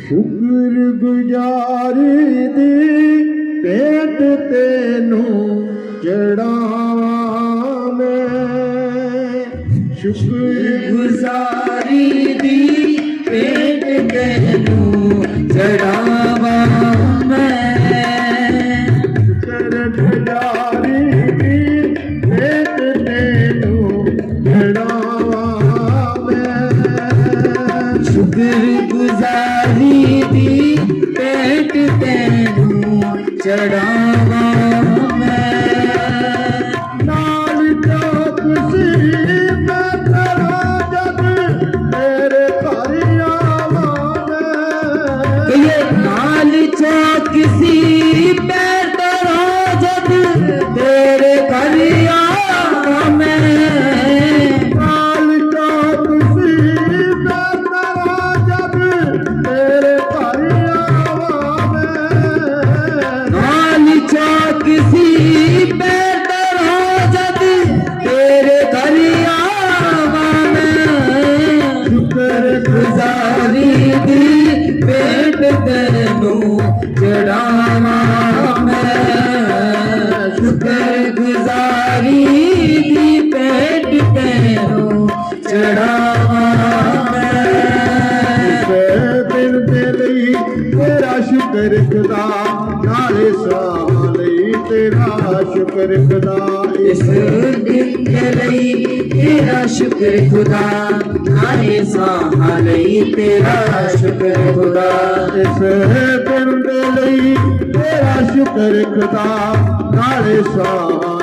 शुक्रगुजार दी भेंट तेनू चढ़ावां मैं। शुक्रगुजारी दी भेंट तेनू चढ़ावां मैं। शुक्रगुजारी दी भेंट तेनू चढ़ावां मैं। शुक्रगुजारी दी भेंट तेनू चढ़ावां मैं। नाल चौक सी मैं तेरा जग तेरे घर आवां मैं। ये नाल चौक सी मैं तेरा जग तेरे घर आवां मैं। नाल चौक सी मैं तेरा जग तेरे घर आवां मैं। नाल चौक सी मैं तेरा जग तेरे घर आवां मैं। शुक्रगुजारी दी भेंट तेनू चढ़ावां मैं। शुक्रगुजारी दी भेंट तेनू चढ़ावां मैं। दिल दे लई तेरा शुक्र खुदा नाले साह लई तेरा शुक्र खुदा। इस दिन के लिए तेरा शुक्र खुदा नाले साह लई तेरा शुक्र खुदा। इस दिल दे लई तेरा शुक्र खुदा नाले साह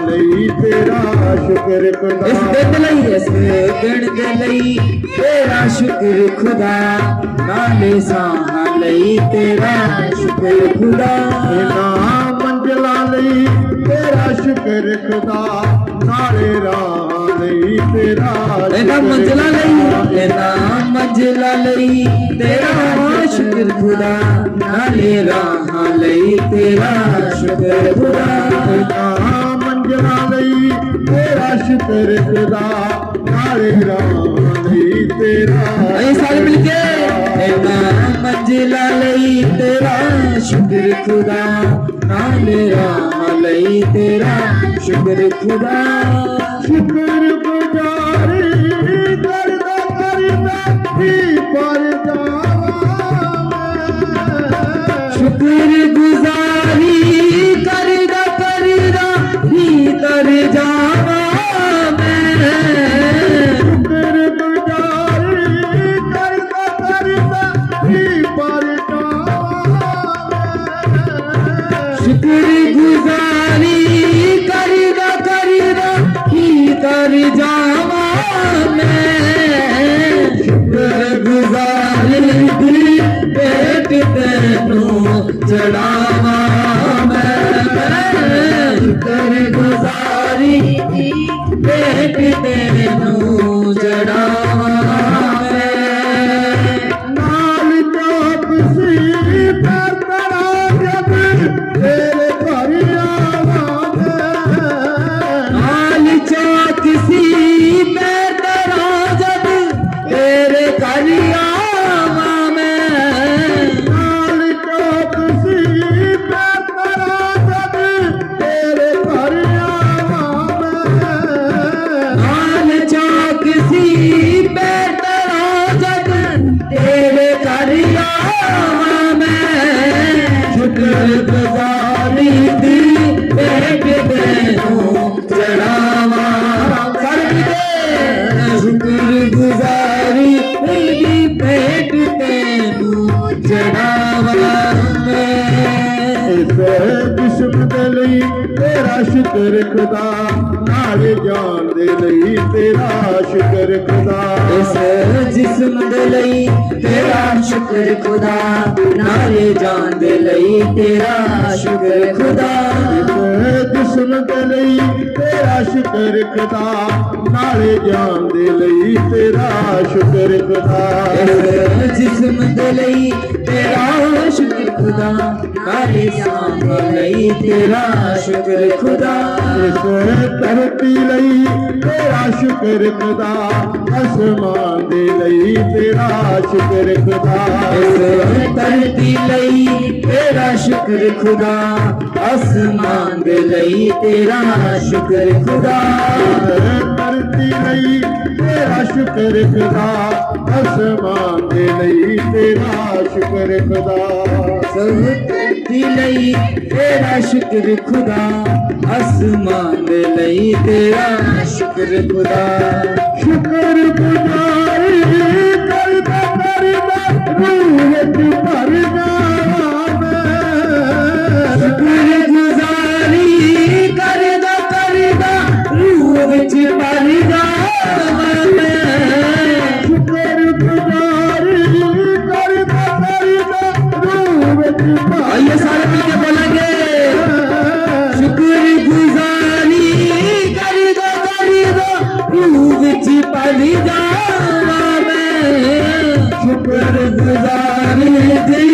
लई तेरा शुक्र खुदा। इस दिन के लिए तेरा शुक्र खुदा नाले साह लई तेरा शुक्र खुदा। इन्हां मंजिलां लई तेरा शुक्र खुदा नाले राह लई तेरा इन्हां मंजिलां लई तेरा शुक्र खुदा नाले राह लई तेरा शुक्र खुदा। इन्हां मंजिलां लई तेरा शुक्र खुदा नाले राह लई तेरा। सारे मिलके मंजिला लई तेरा शुक्र खुदा नाले राह लई तेरा शुक्र खुदा। शुक्रगुजारी करदा करदा ही पर जावां मैं। शुक्रगुजारी करदा करदा ही तर जावां मैं। शुक्रगुजारी करदा करदा ही पर जावां मैं। शुक्रगुजारी करदा करदा ही तर जावां मैं। शुक्रगुजारी दी भेंट तेनू चढ़ावां मैं। शुक्रगुजारी दी भेंट तेनू चढ़ावां मैं। नाल चौक सी मैं तेरा जग तेरे घर आवां मैं। नाल चौक सी मैं तेरा जग तेरे घर आवां मैं। नाल चौक सी मैं तेरा जग तेरे घर आवां मैं। नाल चौक सी मैं तेरा जग तेरे घर आवां मैं। शुक्रगुजारी दी भेंट तेनू चढ़ावां। शुक्रगुजारी दी भेंट तेनू चढ़ावां मैं। इस जिस्म दे लई तेरा शुक्र खुदा नाले जान दे लई तेरा शुक्र खुदा। इस जिस्म दे लई तेरा शुक्र खुदा नाले जान दे लई तेरा शुक्र खुदा। इस जिस्म दे लई तेरा शुक्र खुदा नाले जान दे लई तेरा शुक्र खुदा। इस जिस्म दे लई तेरा शुक्र खुदा नाले सांभ लई तेरा शुक्र खुदा इस धरती लई तेरा शुक्र खुदा आसमान दे लई तेरा शुक्र खुदा इस धरती लई तेरा शुक्र खुदा आसमान दे लई तेरा शुक्र खुदा धरती लई तेरा शुक्र खुदा आसमान दे लई तेरा शुक्र खुदा धरती लई तेरा शुक्र खुदा आसमान दे लई तेरा शुक्र खुदा शुक्र गुजारी करदा रूह च भर जावा शुक्र गुजारी करदा रूह विच भर जावा शुक्र गुजारी करदा रूह च भर आइए सारे मिलके बोलेंगे शुक्र गुजारी करदा रूह विच भर जावा शुक्र गुजारी दी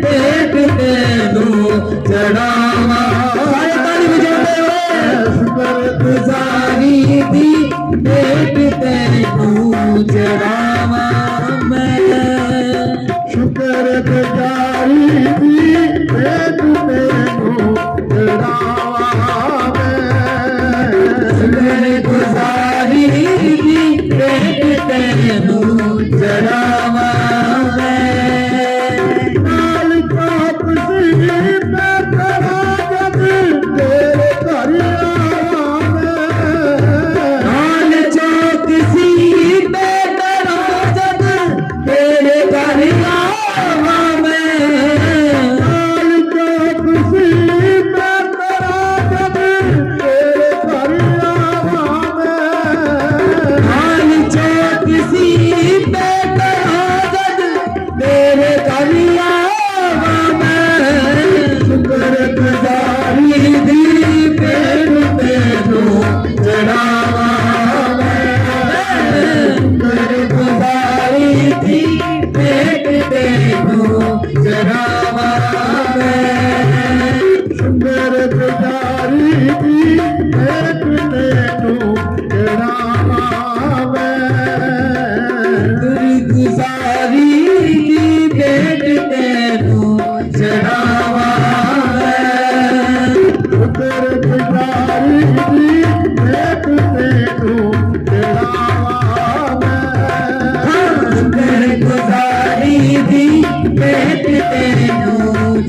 पेट तेनू चढ़ावा सारे ताली बजाते हो शुक्र गुजारी दी पेट तेनू चढ़ावा मैं शुक्र गुजारी दी पेट तेनू चढ़ावा शुक्र गुजारी दी पेट तेनू चढ़ावा नाल काप सी मैं करा जग तेरे घर आवा नाल चौक सी बेकरा जग तेरे घर आवा मैं नाल काप सी मैं करा जग तेरे घर आवा नाल चौक सी बेकरा जग तेरे घर आवा मैं शुक्र गुजारी दी पेट तेनू चढ़ावा शुक्र गुजारी दी पेट तेनू चढ़ावा शुक्र गुजारी दी पेट तेनू चढ़ावा गुजारी दी पेट तेनू चढ़ावा शुक्र गुजारी दी पेट तेनू चढ़ावा शुक्र गुजारी दी पेट तेनू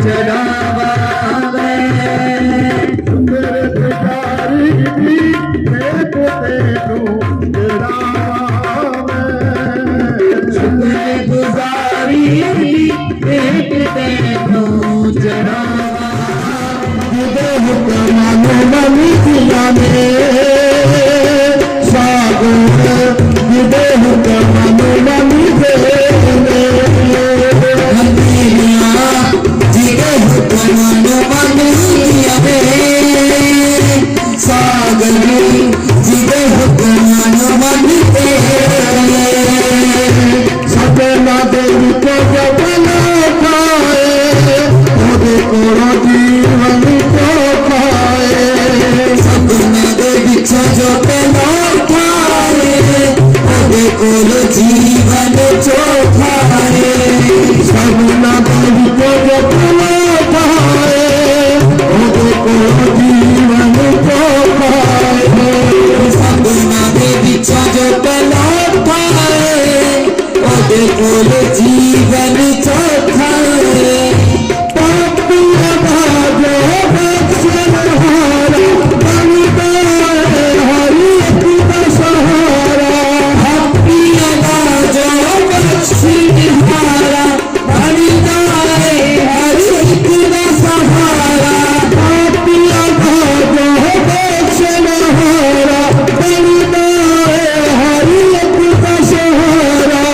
चढ़ावा शुक्र गुजारी दी पेट तेनू चढ़ावा शुक्र गुजारी दी पेट तेनू चढ़ावा हुक्मानो मनी दिया में सागर जिदे हुक्मानो मनी दे जिगे हुक्मानो मनिया सागर जिगे हुक्मानो मनी सपना देवी को जब खाए ओदे कोलो जीवन को खाए सपना दे बिछा जो पहला खाए ओदे कोल जीवन चोखाए सपना देवी को जब खाए ओदे कोलो जीवन को खाए सपना दे बिछा जो पहला खाए ओदे कोल जीवन चोखाए पापिया भाजो बख्शन हारा बनता है हरि का सहारा पिया जो बख्शिहारा बनता है हर एक का सहारा पापिया भाजो बख्शन हारा बनता है हरि का सहारा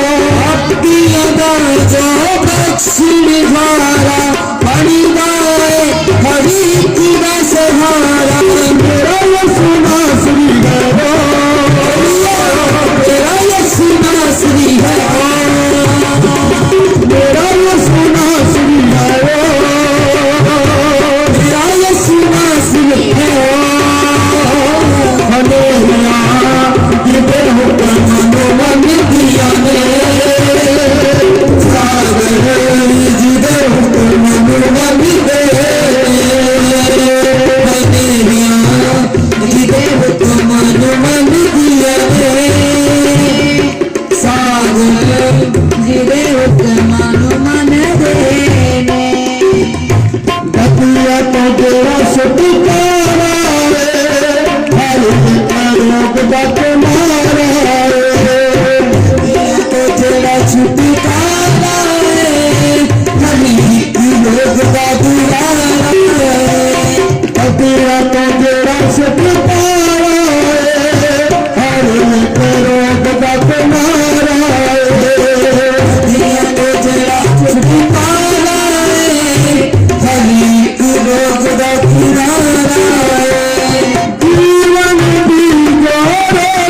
पिया रोग दा तुम्हारा तो तेरा छुटकारा है हरी रोग का दुलारा तेरा तो तेरा छुटकारा हर एक रोग दा तुम्हारा तो तेरा छुटकारा है हरी रोग का दुलारा जीवन भी जोरे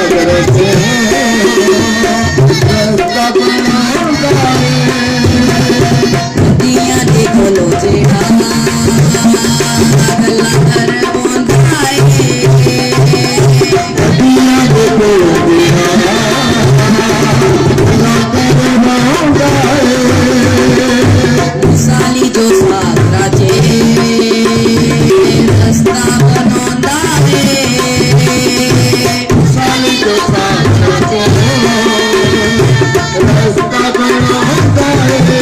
करते रास्ता बनांदा है नदियां दे कोलो जेड़ा गल्ला कर बोंदा है नदियां दे कोलो जेड़ा गल्ला कर बोंदा है साली जो साथ राजे रास्ता बनांदा है साली जो साथ राजे रास्ता बनांदा है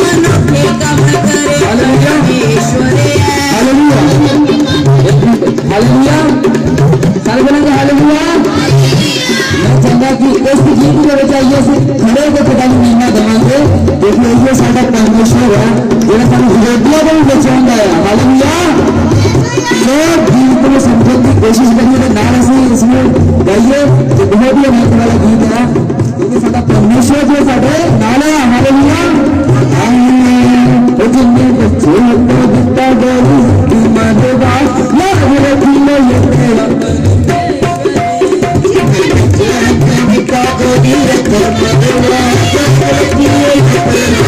अनोखे काम करे परमेश्वरे हालेलुया सारे बोलेंगे हालेलुया मैं चाहता कि इस गीत को चाहिए से खड़े को पता नहीं महीना दमांगे देखिए ये साडा परमेश्वर है जेड़ा सानू हृदय को बचाਉਂਦਾ है हालेलुया ये गीत को समझने की कोशिश करिए तो नाल से इसमें गाइए तो बहुत ही मस्त वाला गीत है क्योंकि साडा परमेश्वर जो साडे नाल है हालेलुया ओ जिन्ने बच्चे को दिता गई कि मानवा या रखी ले ये तेरा का गोदी रखो मदवा रखी ले तेरा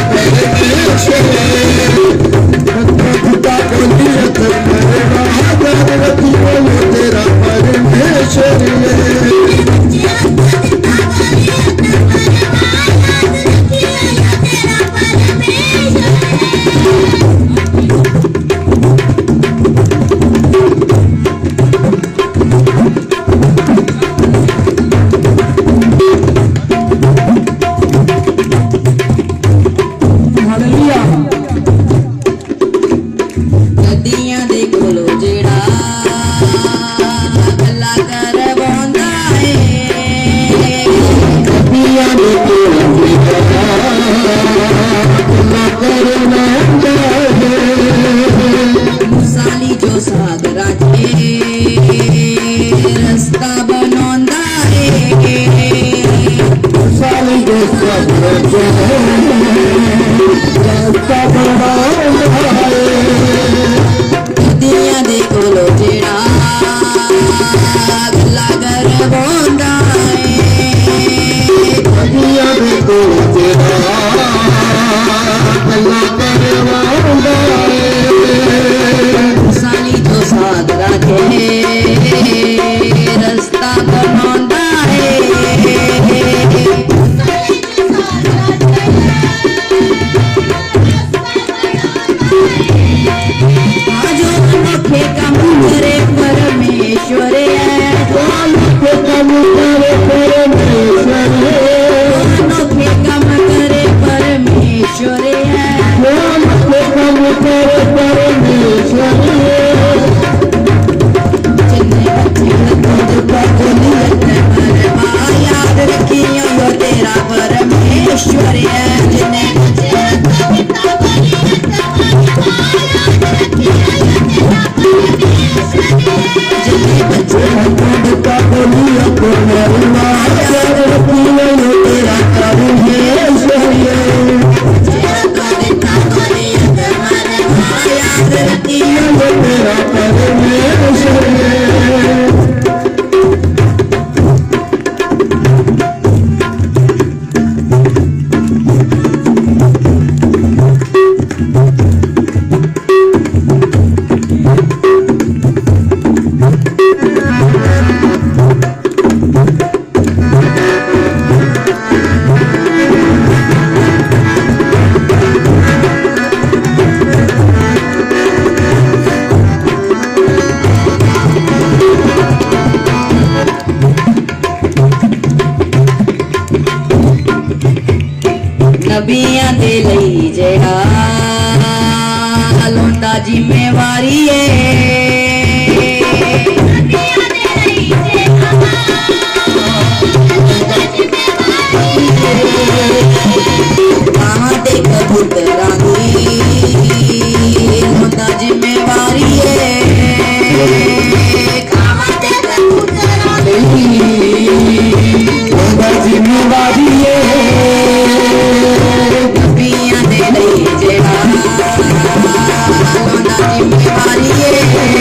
का गोदी रखो मदवा रखी ले तेरा परमेश्वर हालेलुया नदियां दे कोलो जेड़ा गल्ला कर बोंदा है नदियां दे कोलो जेड़ा गल्ला कर बोंदा है साली जो साथ राजे रास्ता बनांदा है साली जो साथ राजे रास्ता बनांदा है नदियां दे कोलो जेड़ा गल्ला कर बोंदा है नदियां दे कोलो जेड़ा गल्ला कर बोंदा है साली जो साथ राजे रास्ता बनांदा है जो अनोखे काम करे परमेश्वर अनोखे काम करे परमेश्वर अनोखे काम करे परमेश्वर अनोखे काम करे परमेश्वर जिन्ने बच्चे खुद का याद रखियो यो तेरा परमेश्वर जिन्ने जिन्ने बच्चे का बोलिया को मरना तेरा परमेश्वर याद रखियो तेरा परमेश्वर नबियां दे लई जेड़ा लोंदा जिम्मेवारी है कहाँ दे कबूतरां दी लोंदा जिम्मेवारी है कहाँ दे कबूतरां दी लोंदा जिम्मेवारी है नबियां दे लई जेड़ा लोंदा जिम्मेवारी है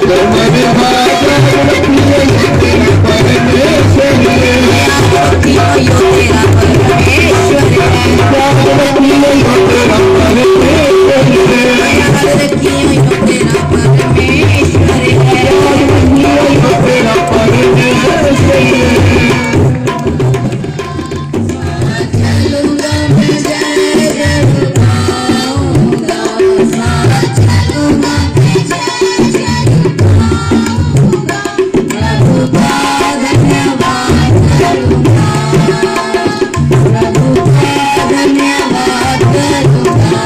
कर्म विभाग रखिए तेरा परमेश्वर है। रखियो यो तेरा परमेश्वर है। याद रखिए यो तेरा परमेश्वर है। याद रखियो यो तेरा परमेश्वर है। याद रखिए यो तेरा परमेश्वर है। चलूंगा मैं जय जय गाऊंगा, साथ चलूंगा मैं जय जय गाऊंगा, प्रभु का धन्यवाद करूंगा, प्रभु का धन्यवाद करूंगा।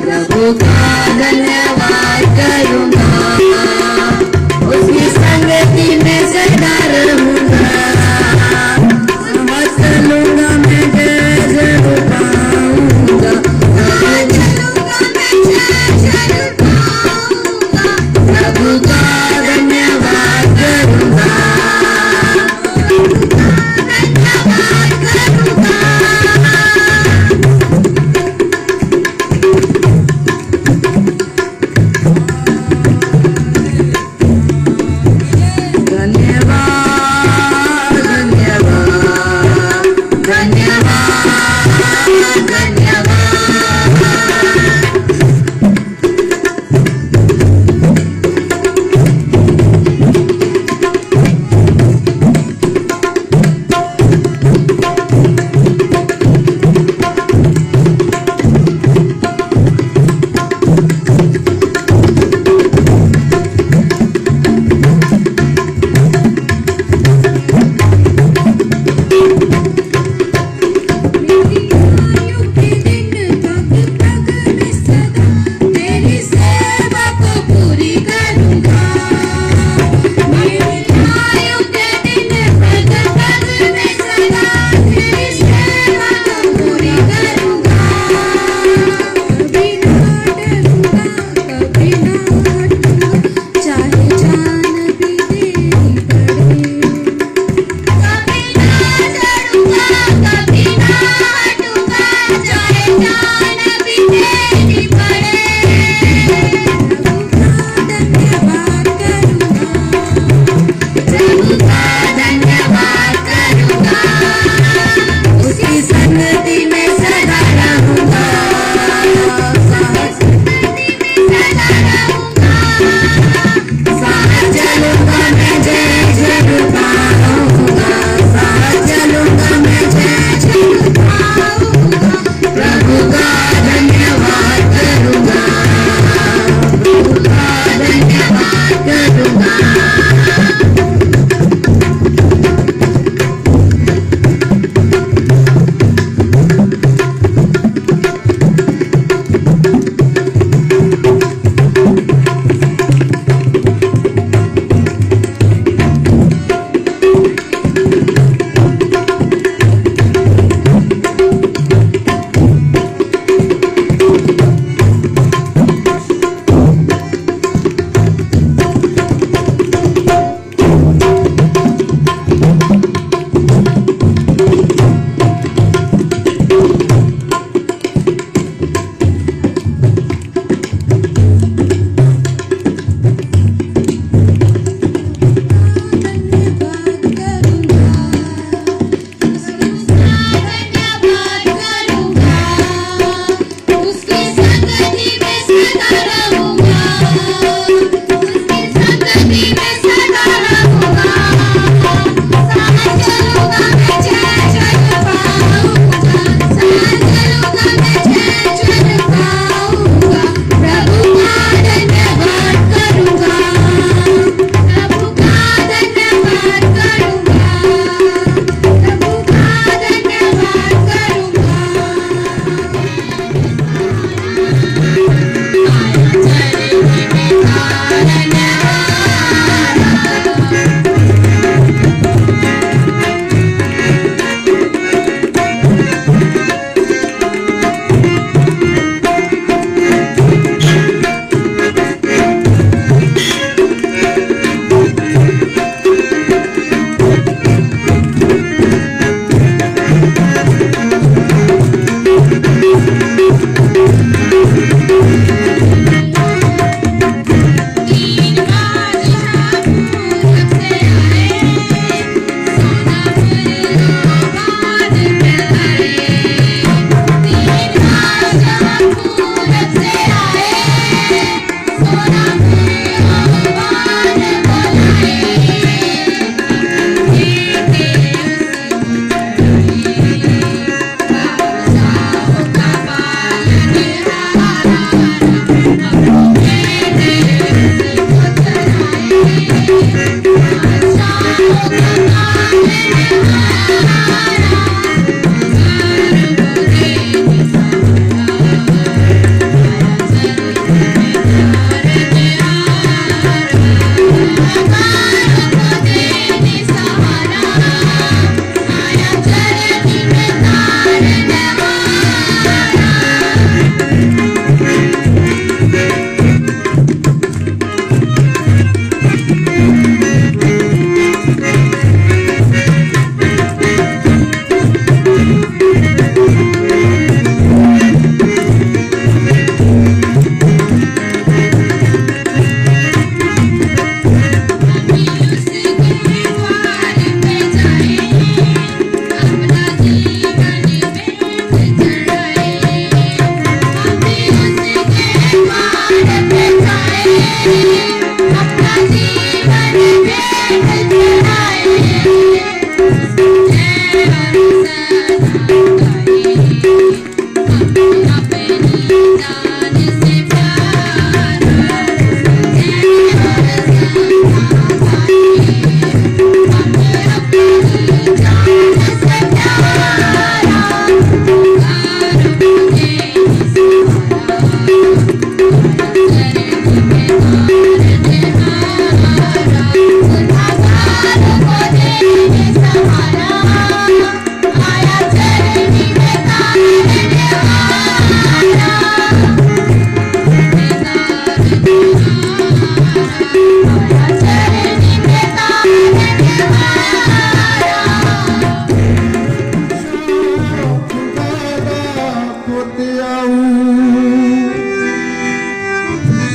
प्रभु का धन्यवाद करूंगा, उसकी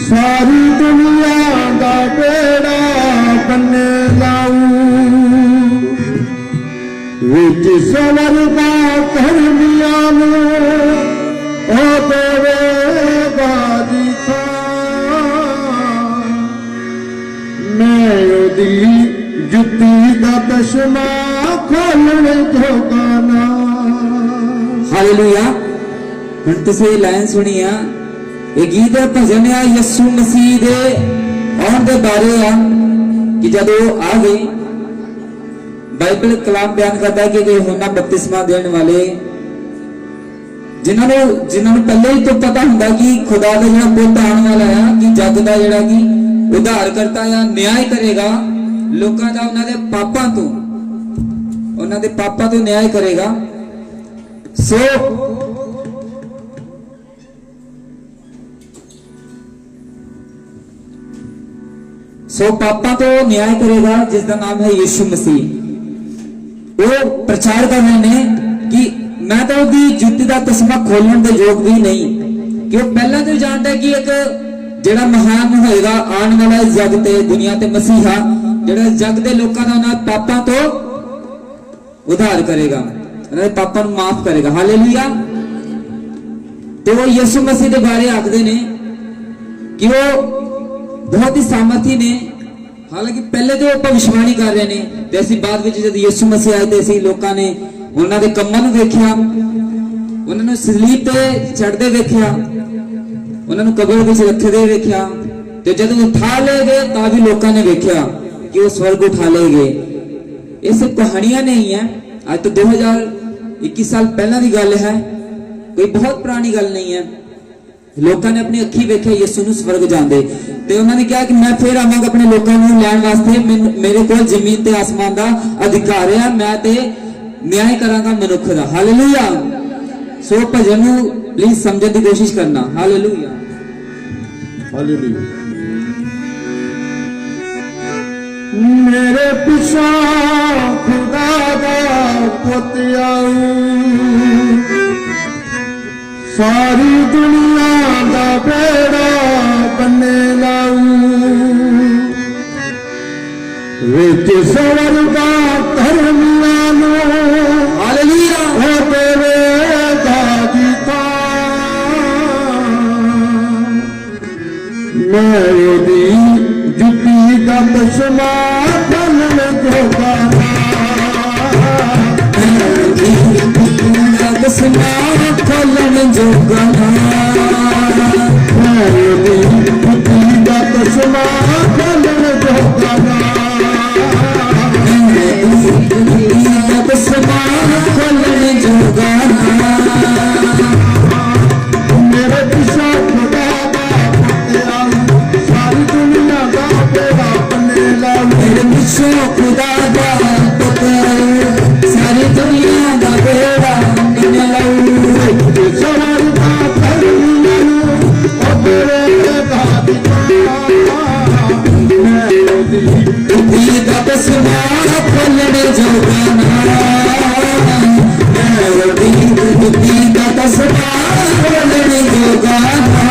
सारी दुनिया दा बेड़ा बन्ने लाऊं विच सवरदा धर्मियां नूं ओ देवेगा दी थां मैं ओदी जुत्ती दा तशमा खोलण जोगा ना। हालेलुया। हुण तुसीं लाइन सुनी आ, ये गीत है भजन आ यीशु मसीह दे आउण दे बारे आ कि जदों आ गए बाइबल कलाम बयान करता है कि यूहन्ना बपतिस्मा देने वाले जिन्होंने पहले ही तो पता हुंदा कि खुदा का जिहड़ा पुत्त आने वाला है कि जग दा जिहड़ा कि उद्धार करता या न्याय करेगा लोकां दा उन्हां दे पापां तो न्याय करेगा। सो पापा तो न्याय करेगा जिसका नाम है यीशु मसीह। वो प्रचार कर रहे हैं कि मैं तो उसकी जुत्ती का तस्मा खोलने के योग भी नहीं कि वो पहला तो जानता है कि एक जेड़ा महान होएगा आने वाला इस जग ते दुनिया ते मसीहा जेड़ा जग के लोगों का उन्हें पापा तो उद्धार करेगा, उन्हें पापा को माफ करेगा। हालेलुया। तो वो यीशु मसीह के बारे आखते ने कि वो बहुत ही सामर्थी ने, हालांकि पहले तो भविष्यवाणी कर रहे ने ते असीं बाद विच जद यीशु मसीह आए ते असीं लोकां ने उन्हां दे कम्मां नूं वेखिया, उन्हां नूं सलीब ते चढ़दे वेखिया, उन्हां नूं कबर विच रखदे वेखिया ते जद उठा ले गए तां भी लोकां ने वेखिया कि वो स्वर्ग उठा ले गए। ये सब कहानियां नहीं है, आज तो 2021 साल पहला की गल है, कोई बहुत पुरानी गल नहीं है। लोगों ने अपनी अखी वेखे यीशु नूं स्वर्ग जांदे ते उन्होंने कहा कि मैं फिर आवांगा अपने लोगों नूं लैण वास्ते, मेरे कोल जमीन ते आसमान दा अधिकार है, मैं ते न्याय करांगा मनुख दा। हालेलुया। सो भजन नूं प्लीज समझण दी कोशिश करना। हालेलुया। हालेलुया। मेरे पिछा खुदा दा पुत्त आऊं सारी दुनिया दा बेड़ा बन्ने लाऊं विच सवरदा धर्मियां नूं हालेलुया। ओ देवेगा दी थां मैं ओदी जुत्ती दा तस्मा खोलण जोगा ना। तस्मा खोलण जोगा ना। मैं ओदी जुत्ती दा तस्मा खोलण जोगा ना। कसमा खोलने जोगाना बुद्धि का कसमा खोलने जोगाना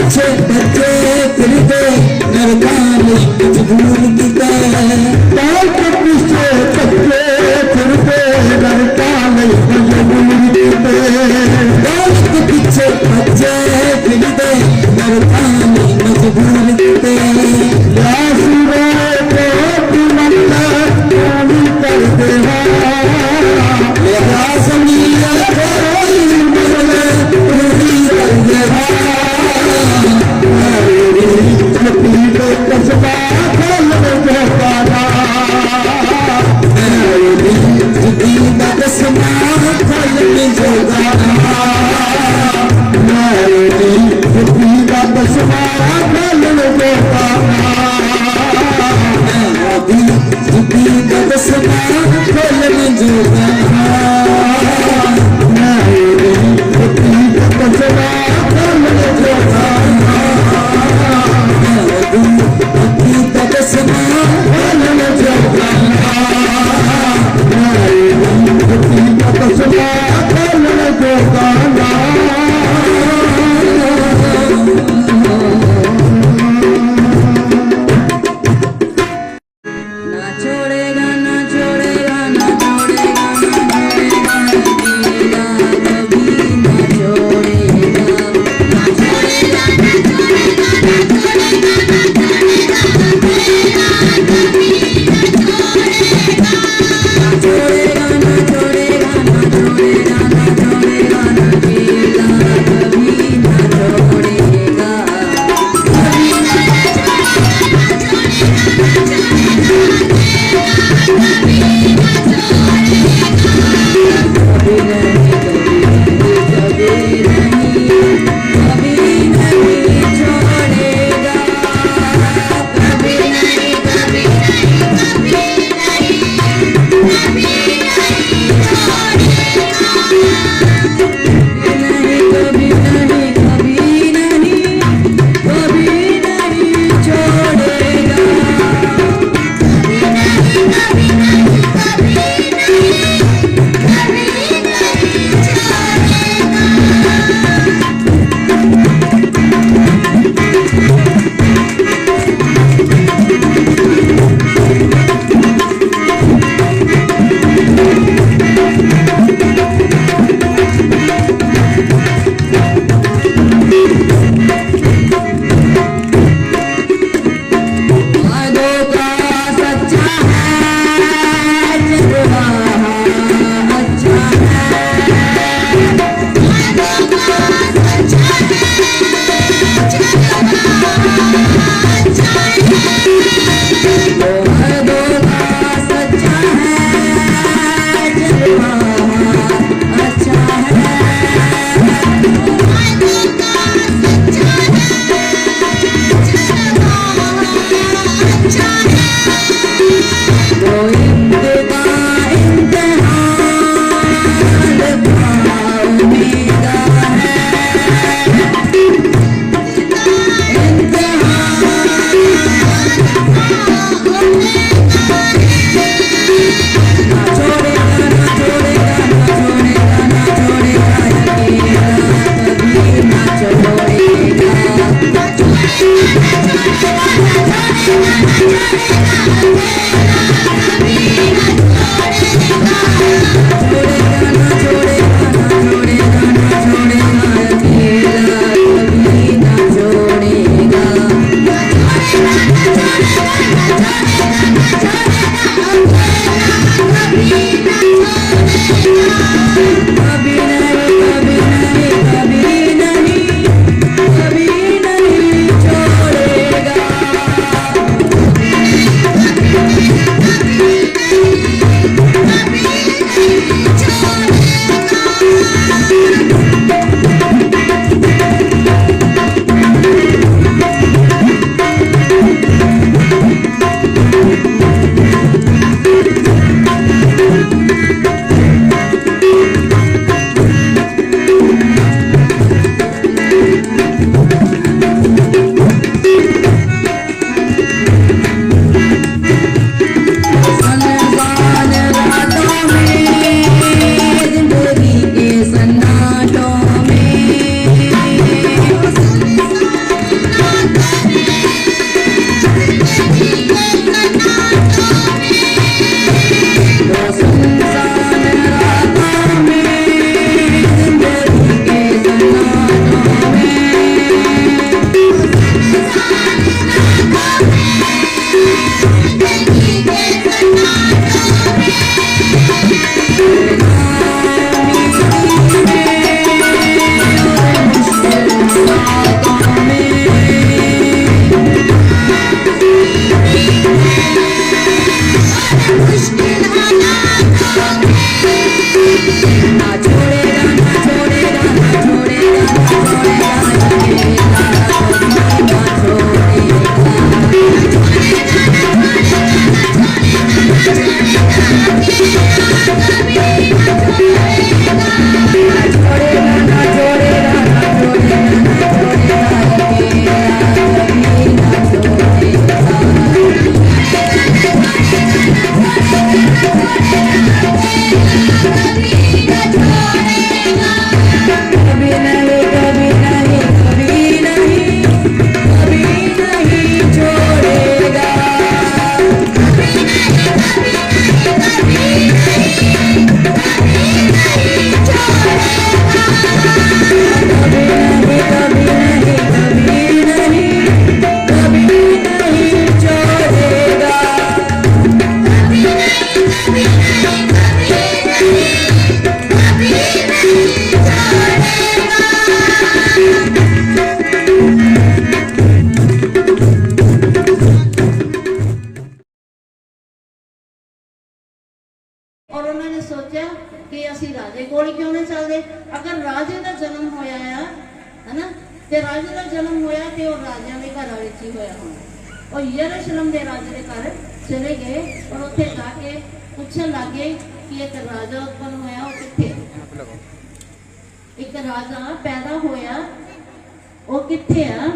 पीछे बच्चे फिरते नरकाली मजबूर किते दौड़ के पीछे बच्चे फिरते नरकाली मजबूर किते दौड़ के पीछे बच्चे फिरते नरकाली मजबूर किते या सुरे कोट मन्ना पूरी कर देवा या समीया कोई मन पूरी कर देवा छपी को कसबा खोल दे पाना जिंदगी का कसमा खोल में जोगाना छपी का कसबा खोल दे पाना जिंदगी का कसमा खोल में जोगाना छपी का कसबा खोल दे पाना जिंदगी का कसमा खोल दे पाना छपी का कसबा खोल दे पाना ना छोड़ेगा ना छोड़ेगा ना छोड़ेगा ना छोड़ेगा जीना कभी ना छोड़ेगा ना छोड़ेगा ना छोड़ेगा ना छोड़ेगा ना छोड़ेगा कभी ना छोड़ेगा ना छोड़ेगा ना छोड़ेगा ना छोड़ेगा ना छोड़ेगा ना जीना कभी ना छोड़ेगा राजे कोल क्यों नहीं चलते? अगर राजे का जन्म होया है ना, ते राजे का जन्म होया ते वो राजियां दे घर विच ही होया होना। और यरूशलेम दे राजे के घर चले गए और उत्थे जाके पूछन लगे कि एक राजा उत्पन्न होया, वो कित्थे? एक राजा पैदा होया, वो कित्थे आ?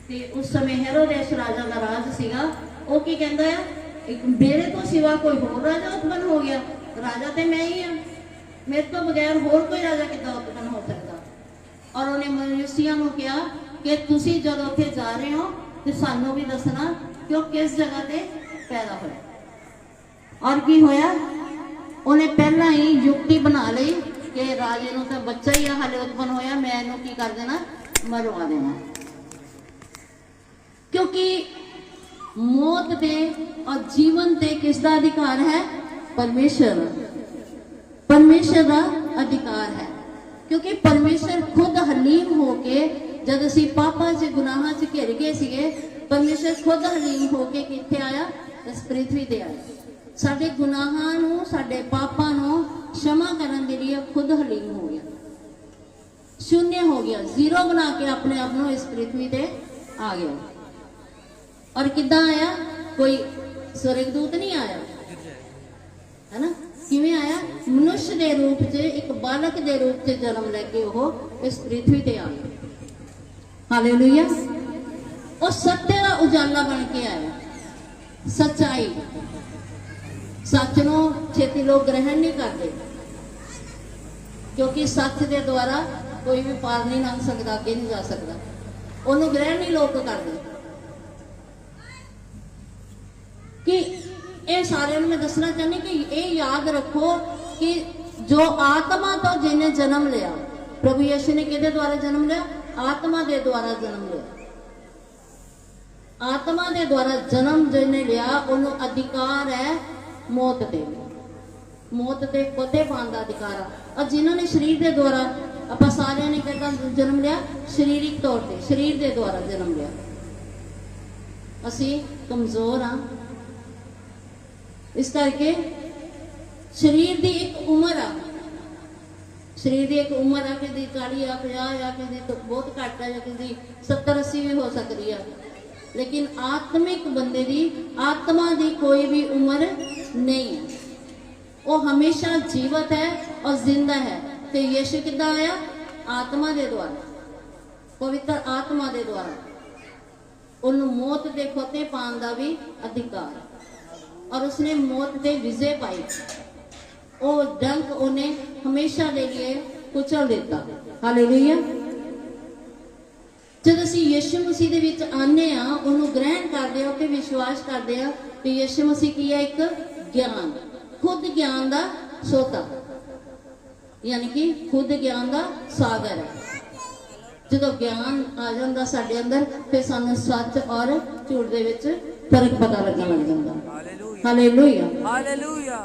ते उस समय हेरोदेस राजा का राज सीगा। वो की कहंदा है, एक मेरे तो सिवा कोई होर राजा उत्पन्न हो गया? राजा ते मैं ही हाँ, मेरे तो बगैर होर कोई राजा कितना उत्पन्न हो सकता? और उन्हें मनुष्यों को कहा कि तुसी जब उत्थे जा रहे हो तो सानू भी दसना कि वो किस जगह ते पैदा होया। और की होया? उन्हें पहला ही युक्ति बना ली कि राजे नूं तो बच्चा ही हाले उत्पन्न होया, मैं इहनूं की कर देना, मरवा देना। क्योंकि मौत दे और जीवन ते किसका अधिकार है? परमेश्वर, परमेश्वर का अधिकार है। क्योंकि परमेश्वर खुद हलीम होके, जब असी पापा से गुनाहां से घिर गए सीगे, परमेश्वर खुद हलीम होके कित्थे आया? इस पृथ्वी ते आया। साडे गुनाहां नूं, साडे पापां नूं क्षमा करने के लिए खुद हलीम हो गया, शून्य हो गया, जीरो बना के अपने आप नूं इस पृथ्वी ते आ गया। और किद्दां आया? कोई स्वर्गदूत नहीं आया, है ना? किवें आया? मनुष्य के रूप च, एक बालक के रूप च जन्म लेके वो इस पृथ्वी ते आ गया। हालेलुया। और सत्य का उजाला बन के आया, सच्चाई। सच नूं छेती लोग ग्रहण नहीं करते, क्योंकि सच के द्वारा कोई भी पार नहीं लंघ सकता, अगे नहीं जा सकता। उन्होंने ग्रहण नहीं लोग करते। कि ये सारे मैं दसना चाहनी कि ये याद रखो कि जो आत्मा तो जिन्हें जन्म लिया, प्रभु यीशु ने किहदे द्वारा जन्म लिया? आत्मा के द्वारा जन्म लिया। आत्मा के द्वारा जन्म जिन्हें लिया, उन्होंने अधिकार है मौत ते, मौत ते फतेह पाने का अधिकार है। और जिन्होंने शरीर के द्वारा, आप सारे ने कहता जन्म लिया शरीरिक तौर पर, शरीर के द्वारा जन्म लिया। असी कमजोर हाँ, इस करके शरीर की एक उम्र आ, शरीर की एक उम्र आ, किसी 40 या 50 या किसी तो बहुत घट है, या किसी 70-80 भी हो सकती है। लेकिन आत्मिक बंदे की, आत्मा की कोई भी उम्र नहीं है, वो हमेशा जीवित है और जिंदा है। तो यीशु किद्दां आया? आत्मा के द्वारा, पवित्र आत्मा के द्वारा। उन्होंने मौत के फतेह पाने का भी अधिकार, और उसने मौत पे विजय पाई। वो डंक उन्हें हमेशा के लिए कुचल देता। हालेलुया। जब असीं यीशु मसीह दे विच आने आ, उन्होंने ग्रहण करते हो कि विश्वास करते हैं कि यीशु मसीह की है एक ज्ञान, खुद ज्ञान का सोता, यानी कि खुद ज्ञान का सागर है। जो ज्ञान आ जाता साडे अंदर, फिर सानू सच और झूठ दे विच फर्क पता लगन लग जाता। Hallelujah, hallelujah.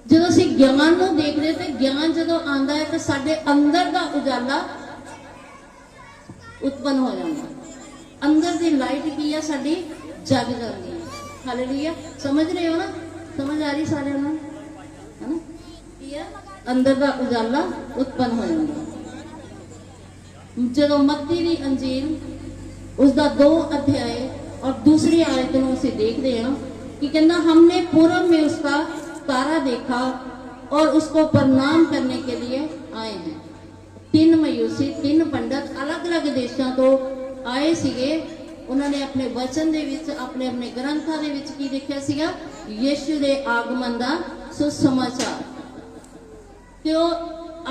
जब असीं ज्ञान नूं देखदे ते ज्ञान जदों आंदा है तो साडे अंदर दा उजाला उत्पन्न हो जाता, अंदर दी लाइट की है साडी जग जाती है। हालेलुया। समझ रहे हो ना? समझ आ रही सारे नूं, है ना? की है? अंदर दा उजाला उत्पन्न हो जाता। जदों मत्ती दी अंजील उसका 2 अध्याय और दूसरी आयत में उसे देखते हैं कि कहना, हमने पूर्व में उसका तारा देखा और उसको प्रणाम करने के लिए आए हैं। 3 मयूसी, 3 पंडित अलग अलग देशों तो आए सीगे। उन्होंने अपने वचन दे विच, अपने अपने ग्रंथां दे विच की देखिया सीगा? यीशु दे आगमन दा सुसमाचार। ते ओ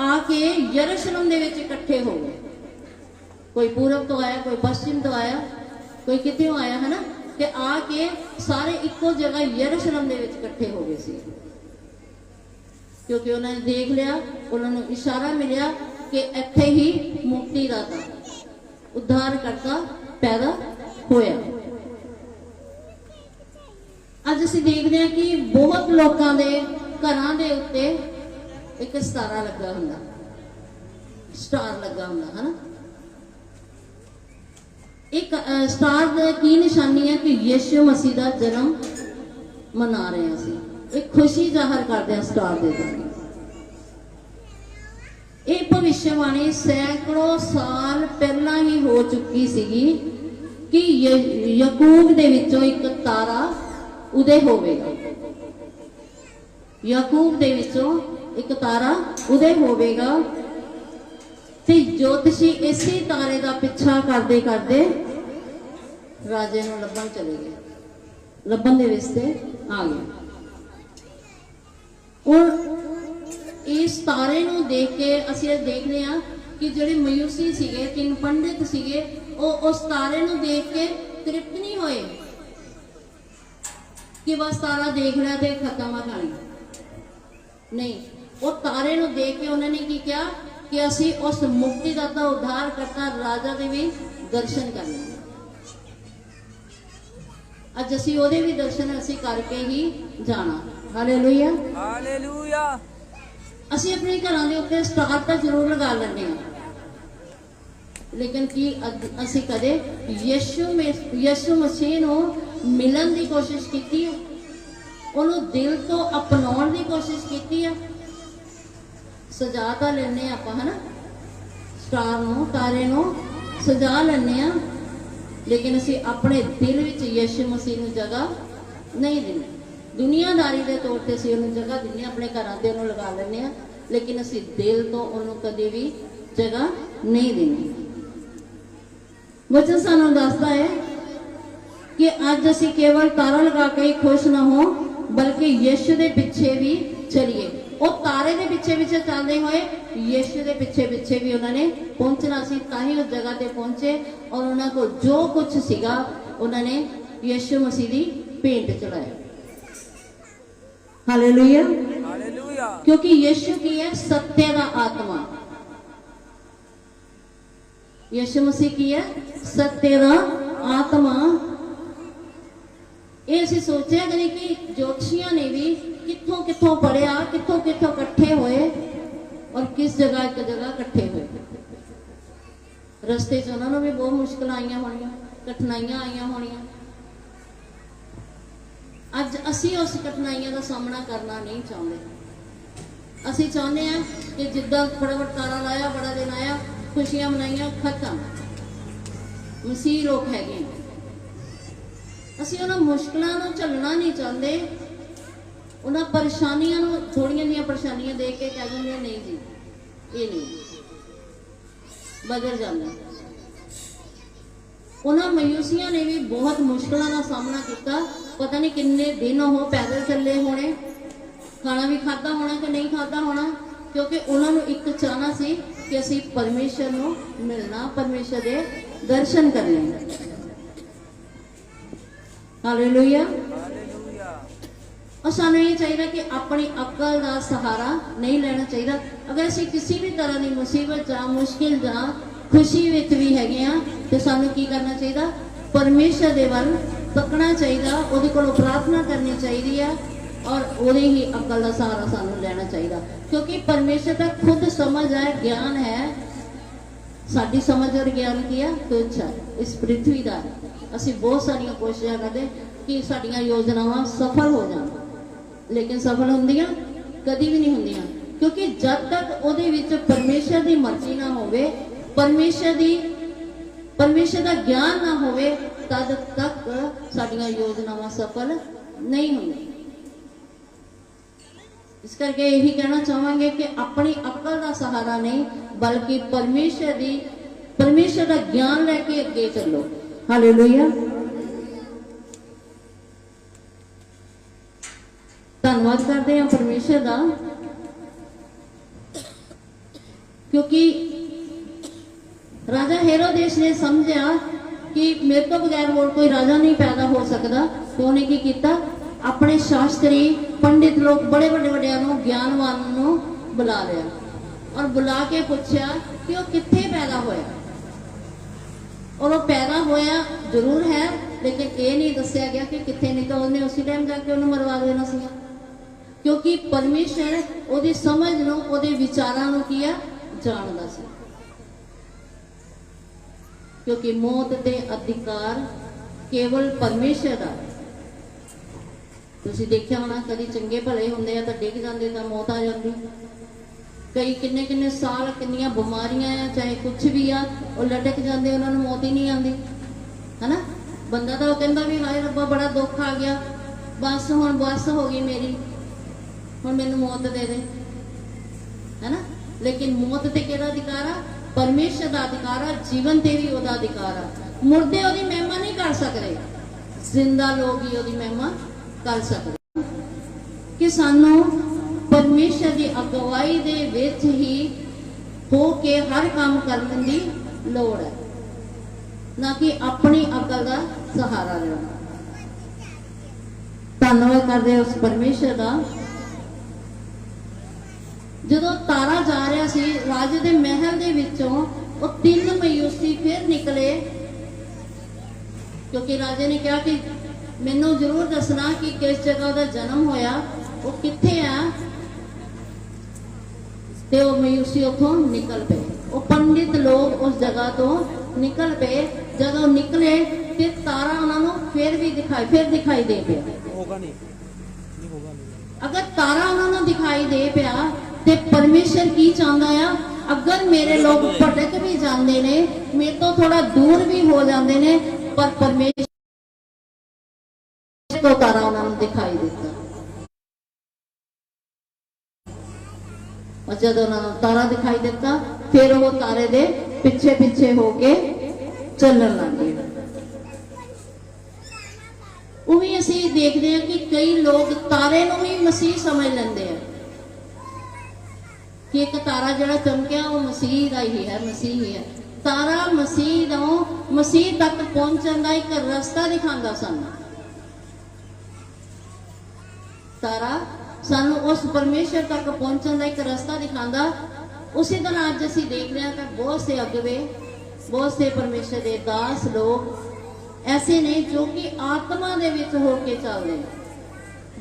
आके यरूशलेम दे विच इकट्ठे हो गए। कोई पूरब तो आया, कोई पश्चिम तो आया, कोई कितों आया, है ना? कि आके सारे इको जगह यरूशलेम दे विच इकट्ठे हो गए सी, क्योंकि उन्होंने देख लिया, उन्होंने इशारा मिलिया कि इत्थे ही मुक्तिदाता, उद्धारकर्ता पैदा होया। अज असीं देखते हैं कि बहुत लोगों के घरां दे उत्ते एक सितारा लगा हुंदा, स्टार लगा हुंदा, है ना? एक स्टार की निशानी है कि यीशु मसीह का जन्म मना रहे हैं। एक खुशी जाहिर करते हैं स्टार दे द्वारा। ये भविष्यवाणी सैकड़ों साल पहला ही हो चुकी सीगी कि याकूब दे विचों एक तारा उदय होवेगा। याकूब दे विचों एक तारा उदय होवेगा ते ज्योतिषी इसी तारे का पिछा करते करते राजे नूं लभण चले गए, लभण दे विच आ गए। और इस तारे नूं देख के असीं देखने आ कि जिहड़े मयूसी सीगे, तीन पंडित सीगे, ਉਹ उस तारे नूं देख के तृप्त नहीं होए कि बस तारा देख लिया ते खत्म आ कहानी। नहीं, वो तारे नूं देख के उन्होंने की किया कि असी उस मुक्तिदाता उद्धार करता राजा के भी दर्शन करने। अज असी ओदे भी दर्शन असी करके ही जाना। Hallelujah, hallelujah. असी अपने घरां दे उत्ते स्टार तो जरूर लगा लैंदे हां, लेकिन की असी कदे यीशु मसीह नूं मिलन की कोशिश की है, उन्होंने दिल तो अपनाउण की कोशिश की है। सजा तो लेने आप है ना, स्टार नूं, तारे नूं सजा लेने, लेकिन असी अपने दिल विच यीशु मसीह नूं जगह नहीं देनी। दुनियादारी के तौर पर असी उन्हें जगह देने, अपने घरां ते उन्होंने लगा लेने, लेकिन असी दिल तो उन्होंने कदे भी जगह नहीं देनी। वचन सानू दसदा है कि अज असी केवल तारा लगा के ही खुश ना हो, बल्कि यीशु के पिछे भी चलिए। वो तारे के पिछे पिछे चलते हुए यीशु के पिछे पिछे भी उन्होंने पहुंचना सी, ताही उस जगह ते पहुंचे और उन्होंने को जो कुछ सीगा उन्होंने यीशु मसीह की भेंट चढ़ाया। Hallelujah, hallelujah. क्योंकि यीशु की है सत्य का आत्मा, यीशु मसीह की है सत्य का आत्मा। ये असीं सोचा करें कि ज्योतिषियों ने भी कितों कितों पढ़िया, कितों कितों इकट्ठे हुए और किस जगह एक जगह इकट्ठे हुए। रस्ते च उन्होंने भी बहुत मुश्किल आईयां होणियां, कठिनाइयां आईयां होणियां। अज असी उस कठिनाइयां का सामना करना नहीं चाहते। असी चाहते हैं कि जिद्दां फटाफट तारा लाया, बड़ा दिन आया, खुशियां मनाइयां, खत्म। मसीह लोग हैगे, असी उन्होंने मुश्किलों को झलना नहीं चाहते। उन्होंने परेशानियों को थोड़िया जी परेशानियां देख के कह देंगे नहीं जी ये नहीं, बदल जाना। उन्होंने मयूसिया ने भी बहुत मुश्किलों का सामना किया। पता नहीं किन्ने दिन वो पैदल चले होने, खाना भी खाता होना कि नहीं खाता होना, क्योंकि उन्होंने एक चाहना सी कि असी परमेश्वर को मिलना, परमेश्वर के दर्शन करने। हालेलुया। और सानू ये चाहिए कि अपनी अकल का सहारा नहीं लेना चाहिए। अगर असी किसी भी तरह की मुसीबत या मुश्किल या खुशी विच भी हैगे आ तो सानू की करना चाहिए, परमेश्वर दे वल तकना चाहिए, उहदे कोलों प्रार्थना करनी चाहिए और उहदे ही अकल का सहारा सानू लेना चाहिए। क्योंकि परमेश्वर का खुद समझ है, ज्ञान है। साडी समझ और ज्ञान की है तुच्छ है इस पृथ्वी का। असी बहुत सारिया कोशिशें करते कि साडियां योजनावां सफल हो जान, लेकिन सफल होंदियां कदी भी नहीं होंदियां, क्योंकि जब तक उहदे विच परमेश्वर की मर्जी ना होवे, परमेश्वर का ज्ञान ना होवे, तद तक साडियां योजनावां सफल नहीं होंदी। इस करके यही कहना चाहांगे कि अपनी अकल का सहारा नहीं, बल्कि परमेश्वर का ज्ञान लेके अगे चलो। हालेलुया। धन्यवाद करते हैं परमेश्वर का, क्योंकि राजा हेरोदेस ने समझा कि मेरे तो बगैर और कोई राजा नहीं पैदा हो सकता, तो उन्हें की किया, अपने शास्त्री पंडित लोग बड़े बड़े वड्डियां ज्ञानवान बुला लिया और बुला के पूछा कि वह कित्थे पैदा होया। और वो पैदा होया जरूर है, लेकिन ये नहीं दसिया गया कि कित्थे, नहीं तो उन्हें उसी टाइम जाके उन्हें मरवा देना सी, क्योंकि परमेश्वर ओदी समझ नो, ओदे विचारां नो किया जानदा सी। क्योंकि मौत के अधिकार केवल परमेश्वर का, ਤੁਸੀਂ ਦੇਖਿਆ ਹੋਣਾ ਕਦੀ ਚੰਗੇ ਭਲੇ ਹੁੰਦੇ ਆ ਤਾਂ ਡਿੱਗ ਜਾਂਦੇ ਤਾਂ ਮੌਤ ਆ ਜਾਂਦੀ। ਕਈ ਕਿੰਨੇ ਕਿੰਨੇ ਸਾਲ ਕਿੰਨੀਆਂ ਬਿਮਾਰੀਆਂ ਆ ਚਾਹੇ ਕੁਝ ਵੀ ਆ ਉਹ ਲਟਕ ਜਾਂਦੇ, ਉਹਨਾਂ ਨੂੰ ਮੌਤ ਹੀ ਨਹੀਂ ਆਉਂਦੀ ਹਨਾ। ਬੰਦਾ ਤਾਂ ਉਹ ਕਹਿੰਦਾ ਵੀ ਹਾਏ ਰੱਬਾ ਬੜਾ ਦੁੱਖ ਆ ਗਿਆ, ਬਸ ਹੁਣ ਬਸ ਹੋ ਗਈ ਮੇਰੀ, ਹੁਣ ਮੈਨੂੰ ਮੌਤ ਦੇ ਦੇ ਹੈਨਾ। ਲੇਕਿਨ ਮੌਤ ਤੇ ਕਿਹਦਾ ਅਧਿਕਾਰ ਆ? ਪਰਮੇਸ਼ਰ ਦਾ ਅਧਿਕਾਰ ਆ। ਜੀਵਨ ਤੇ ਵੀ ਉਹਦਾ ਅਧਿਕਾਰ ਆ। ਮੁਰਦੇ ਉਹਦੀ ਮਹਿਮਾ ਨਹੀਂ ਕਰ ਸਕਦੇ, ਜ਼ਿੰਦਾ ਲੋਕ ਹੀ ਉਹਦੀ ਮਹਿਮਾ ਕਰ ਸਕਦੇ। ਕਿ ਸਾਨੂੰ ਪਰਮੇਸ਼ਰ ਦੀ ਅਗਵਾਈ ਦੇ ਵਿੱਚ ਹੀ ਹੋ ਕੇ ਹਰ ਕੰਮ ਕਰਨ ਦੀ ਲੋੜ ਹੈ, ਨਾ ਕਿ ਆਪਣੀ ਅਕਲ ਦਾ ਸਹਾਰਾ ਲੈਣਾ। ਧੰਨਵਾਦ ਕਰਦੇ ਉਸ ਪਰਮੇਸ਼ਰ ਦਾ। ਜਦੋਂ ਤਾਰਾ ਜਾ ਰਿਹਾ ਸੀ ਰਾਜੇ ਦੇ ਮਹਿਲ ਦੇ ਵਿੱਚੋਂ, ਉਹ 3 ਮਯੂਸੀ ਫਿਰ ਨਿਕਲੇ, ਕਿਉਂਕਿ ਰਾਜੇ ਨੇ ਕਿਹਾ ਕਿ ਮੈਨੂੰ ਜ਼ਰੂਰ ਦੱਸਣਾ ਕਿ ਕਿਸ ਜਗ੍ਹਾ ਉਹਦਾ ਜਨਮ ਹੋਇਆ, ਉਹ ਕਿੱਥੇ ਆ। ਤੇ ਉਹ ਮਯੂਸੀ ਉੱਥੋਂ ਨਿਕਲ ਪਏ। ਉਹ ਪੰਡਿਤ ਲੋਕ ਉਸ ਜਗ੍ਹਾ ਤੋਂ ਨਿਕਲ ਪਏ। ਜਦੋਂ ਨਿਕਲੇ ਤੇ ਤਾਰਾ ਉਹਨਾਂ ਨੂੰ ਫਿਰ ਦਿਖਾਈ ਦੇ ਪਿਆ। ਹੋਗਾ ਨਹੀਂ ਹੋਗਾ ਨਹੀਂ। ਅਗਰ ਤਾਰਾ ਉਹਨਾਂ ਨੂੰ ਦਿਖਾਈ ਦੇ ਪਿਆ ਤੇ ਪਰਮੇਸ਼ਰ ਕੀ ਚਾਹੁੰਦਾ ਆ? ਅਗਰ ਮੇਰੇ ਲੋਕ ਭਟਕ ਵੀ ਜਾਂਦੇ ਨੇ, ਮੇਰੇ ਤੋਂ ਥੋੜਾ ਦੂਰ ਵੀ ਹੋ ਜਾਂਦੇ ਨੇ, ਪਰ ਪਰਮੇਸ਼ਰ ਤੋਂ ਤਾਰਾ ਉਹਨਾਂ ਨੂੰ ਦਿਖਾਈ ਦਿੱਤਾ। ਜਦੋਂ ਉਹਨਾਂ ਨੂੰ ਤਾਰਾ ਦਿਖਾਈ ਦਿੱਤਾ ਫਿਰ ਉਹ ਤਾਰੇ ਦੇ ਪਿੱਛੇ ਪਿੱਛੇ ਹੋ ਕੇ ਚੱਲਣ ਲੱਗੇ। ਉਹ ਵੀ ਅਸੀਂ ਦੇਖਦੇ ਹਾਂ ਕਿ ਕਈ ਲੋਕ ਤਾਰੇ ਨੂੰ ਵੀ ਮਸੀਹ ਸਮਝ ਲੈਂਦੇ ਆ ਕਿ ਇੱਕ ਤਾਰਾ ਜਿਹੜਾ ਚਮਕਿਆ ਉਹ ਮਸੀਹ ਦਾ ਹੀ ਹੈ, ਮਸੀਹ ਹੀ ਹੈ। ਤਾਰਾ ਮਸੀਹ ਤੱਕ ਪਹੁੰਚਣ ਦਾ ਇੱਕ ਰਸਤਾ ਦਿਖਾਉਂਦਾ ਸਾਨੂੰ। ਤਾਰਾ ਸਾਨੂੰ ਉਸ ਪਰਮੇਸ਼ਰ ਤੱਕ ਪਹੁੰਚਣ ਦਾ ਇੱਕ ਰਸਤਾ ਦਿਖਾਉਂਦਾ। ਉਸੇ ਤਰ੍ਹਾਂ ਅੱਜ ਅਸੀਂ ਦੇਖ ਰਹੇ ਹਾਂ ਕਿ ਬਹੁਤ ਸੇ ਅਗਵੇ, ਬਹੁਤ ਸੇ ਪਰਮੇਸ਼ਰ ਦੇ ਦਾਸ ਲੋਕ ਐਸੇ ਨੇ ਜੋ ਕਿ ਆਤਮਾ ਦੇ ਵਿੱਚ ਹੋ ਕੇ ਚੱਲਦੇ ਨੇ,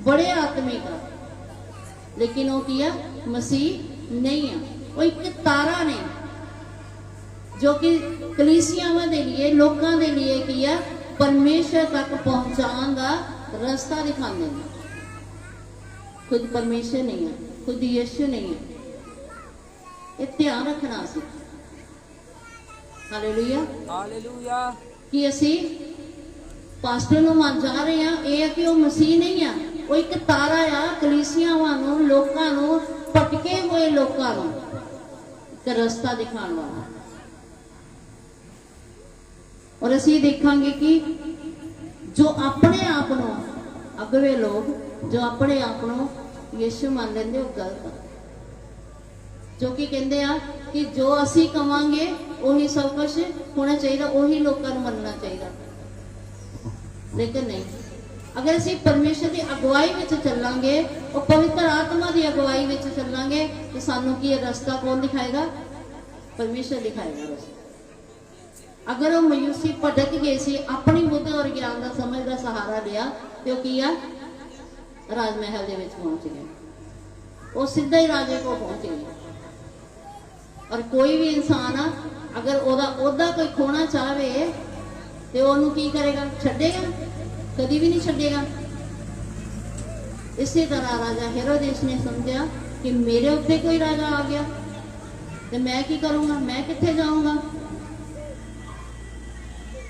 ਬੜੇ ਆਤਮਿਕ ਆ, ਲੇਕਿਨ ਉਹ ਕੀ ਆ? ਮਸੀਹ ਨਹੀਂ ਆ। ਉਹ ਇੱਕ ਤਾਰਾ ਨੇ ਜੋ ਕਿ ਕਲੀਸਿਆਵਾਂ ਦੇ ਲਈ, ਲੋਕਾਂ ਦੇ ਲਈ ਕੀ ਆ? ਪਰਮੇਸ਼ਰ ਤੱਕ ਪਹੁੰਚਾਉਣ ਦਾ ਰਸਤਾ ਦਿਖਾਉਂਦੇ ਨੇ। खुद परमेश्वर नहीं है, खुद यीशु नहीं है। ये ध्यान रखना सी। Hallelujah hallelujah. कि असी पास्टर ਨੂੰ ਮੰਨ ਜਾ ਰਹੇ ਆ, ਇਹ ਹੈ ਕਿ ਉਹ ਮਸੀਹ ਨਹੀਂ ਆ, ਉਹ ਇੱਕ ਤਾਰਾ ਆ ਕਲੀਸਿਆਵਾਂ ਨੂੰ, ਲੋਕਾਂ ਨੂੰ, ਭਟਕੇ ਹੋਏ ਲੋਕਾਂ ਨੂੰ ਇੱਕ ਰਸਤਾ ਦਿਖਾਉਣ ਵਾਲਾ। ਔਰ ਅਸੀਂ ਦੇਖਾਂਗੇ ਕਿ ਜੋ ਆਪਣੇ ਆਪ ਨੂੰ ਅਗਵੇ ਲੋਕ जो अपने आप को यीशु मान लेंगे वो गलत है। जो कि कहते हैं कि जो असी कवांगे वही सब कुछ होना चाहिए, वही लोगों को मनना चाहिए, लेकिन नहीं। अगर असी परमेश्वर की अगवाई में चलांगे और पवित्र आत्मा की अगवाई में चलांगे तो सानू की रास्ता कौन दिखाएगा? परमेश्वर दिखाएगा रास्ता। अगर वो मयूसी भटक गए सी, अपनी बुद्ध और ज्ञान का समझ का सहारा लिया तो किया राजमहल ਦੇ ਵਿੱਚ ਪਹੁੰਚ ਗਏ। ਉਹ ਸਿੱਧਾ ਹੀ ਰਾਜੇ ਕੋਲ ਪਹੁੰਚ ਗਏ। ਔਰ ਕੋਈ ਵੀ ਇਨਸਾਨ ਆ ਅਗਰ ਉਹਦਾ ਕੋਈ ਖੋਣਾ ਚਾਹਵੇ ਤੇ ਉਹਨੂੰ ਕੀ ਕਰੇਗਾ? ਛੱਡੇਗਾ? ਕਦੀ ਵੀ ਨਹੀਂ ਛੱਡੇਗਾ। ਇਸੇ ਤਰ੍ਹਾਂ ਰਾਜਾ ਹੈਰੋਦੇਸ ਨੇ ਸਮਝਿਆ ਕਿ ਮੇਰੇ ਉੱਤੇ ਕੋਈ ਰਾਜਾ ਆ ਗਿਆ ਤੇ ਮੈਂ ਕੀ ਕਰੂੰਗਾ? ਮੈਂ ਕਿੱਥੇ ਜਾਊਂਗਾ?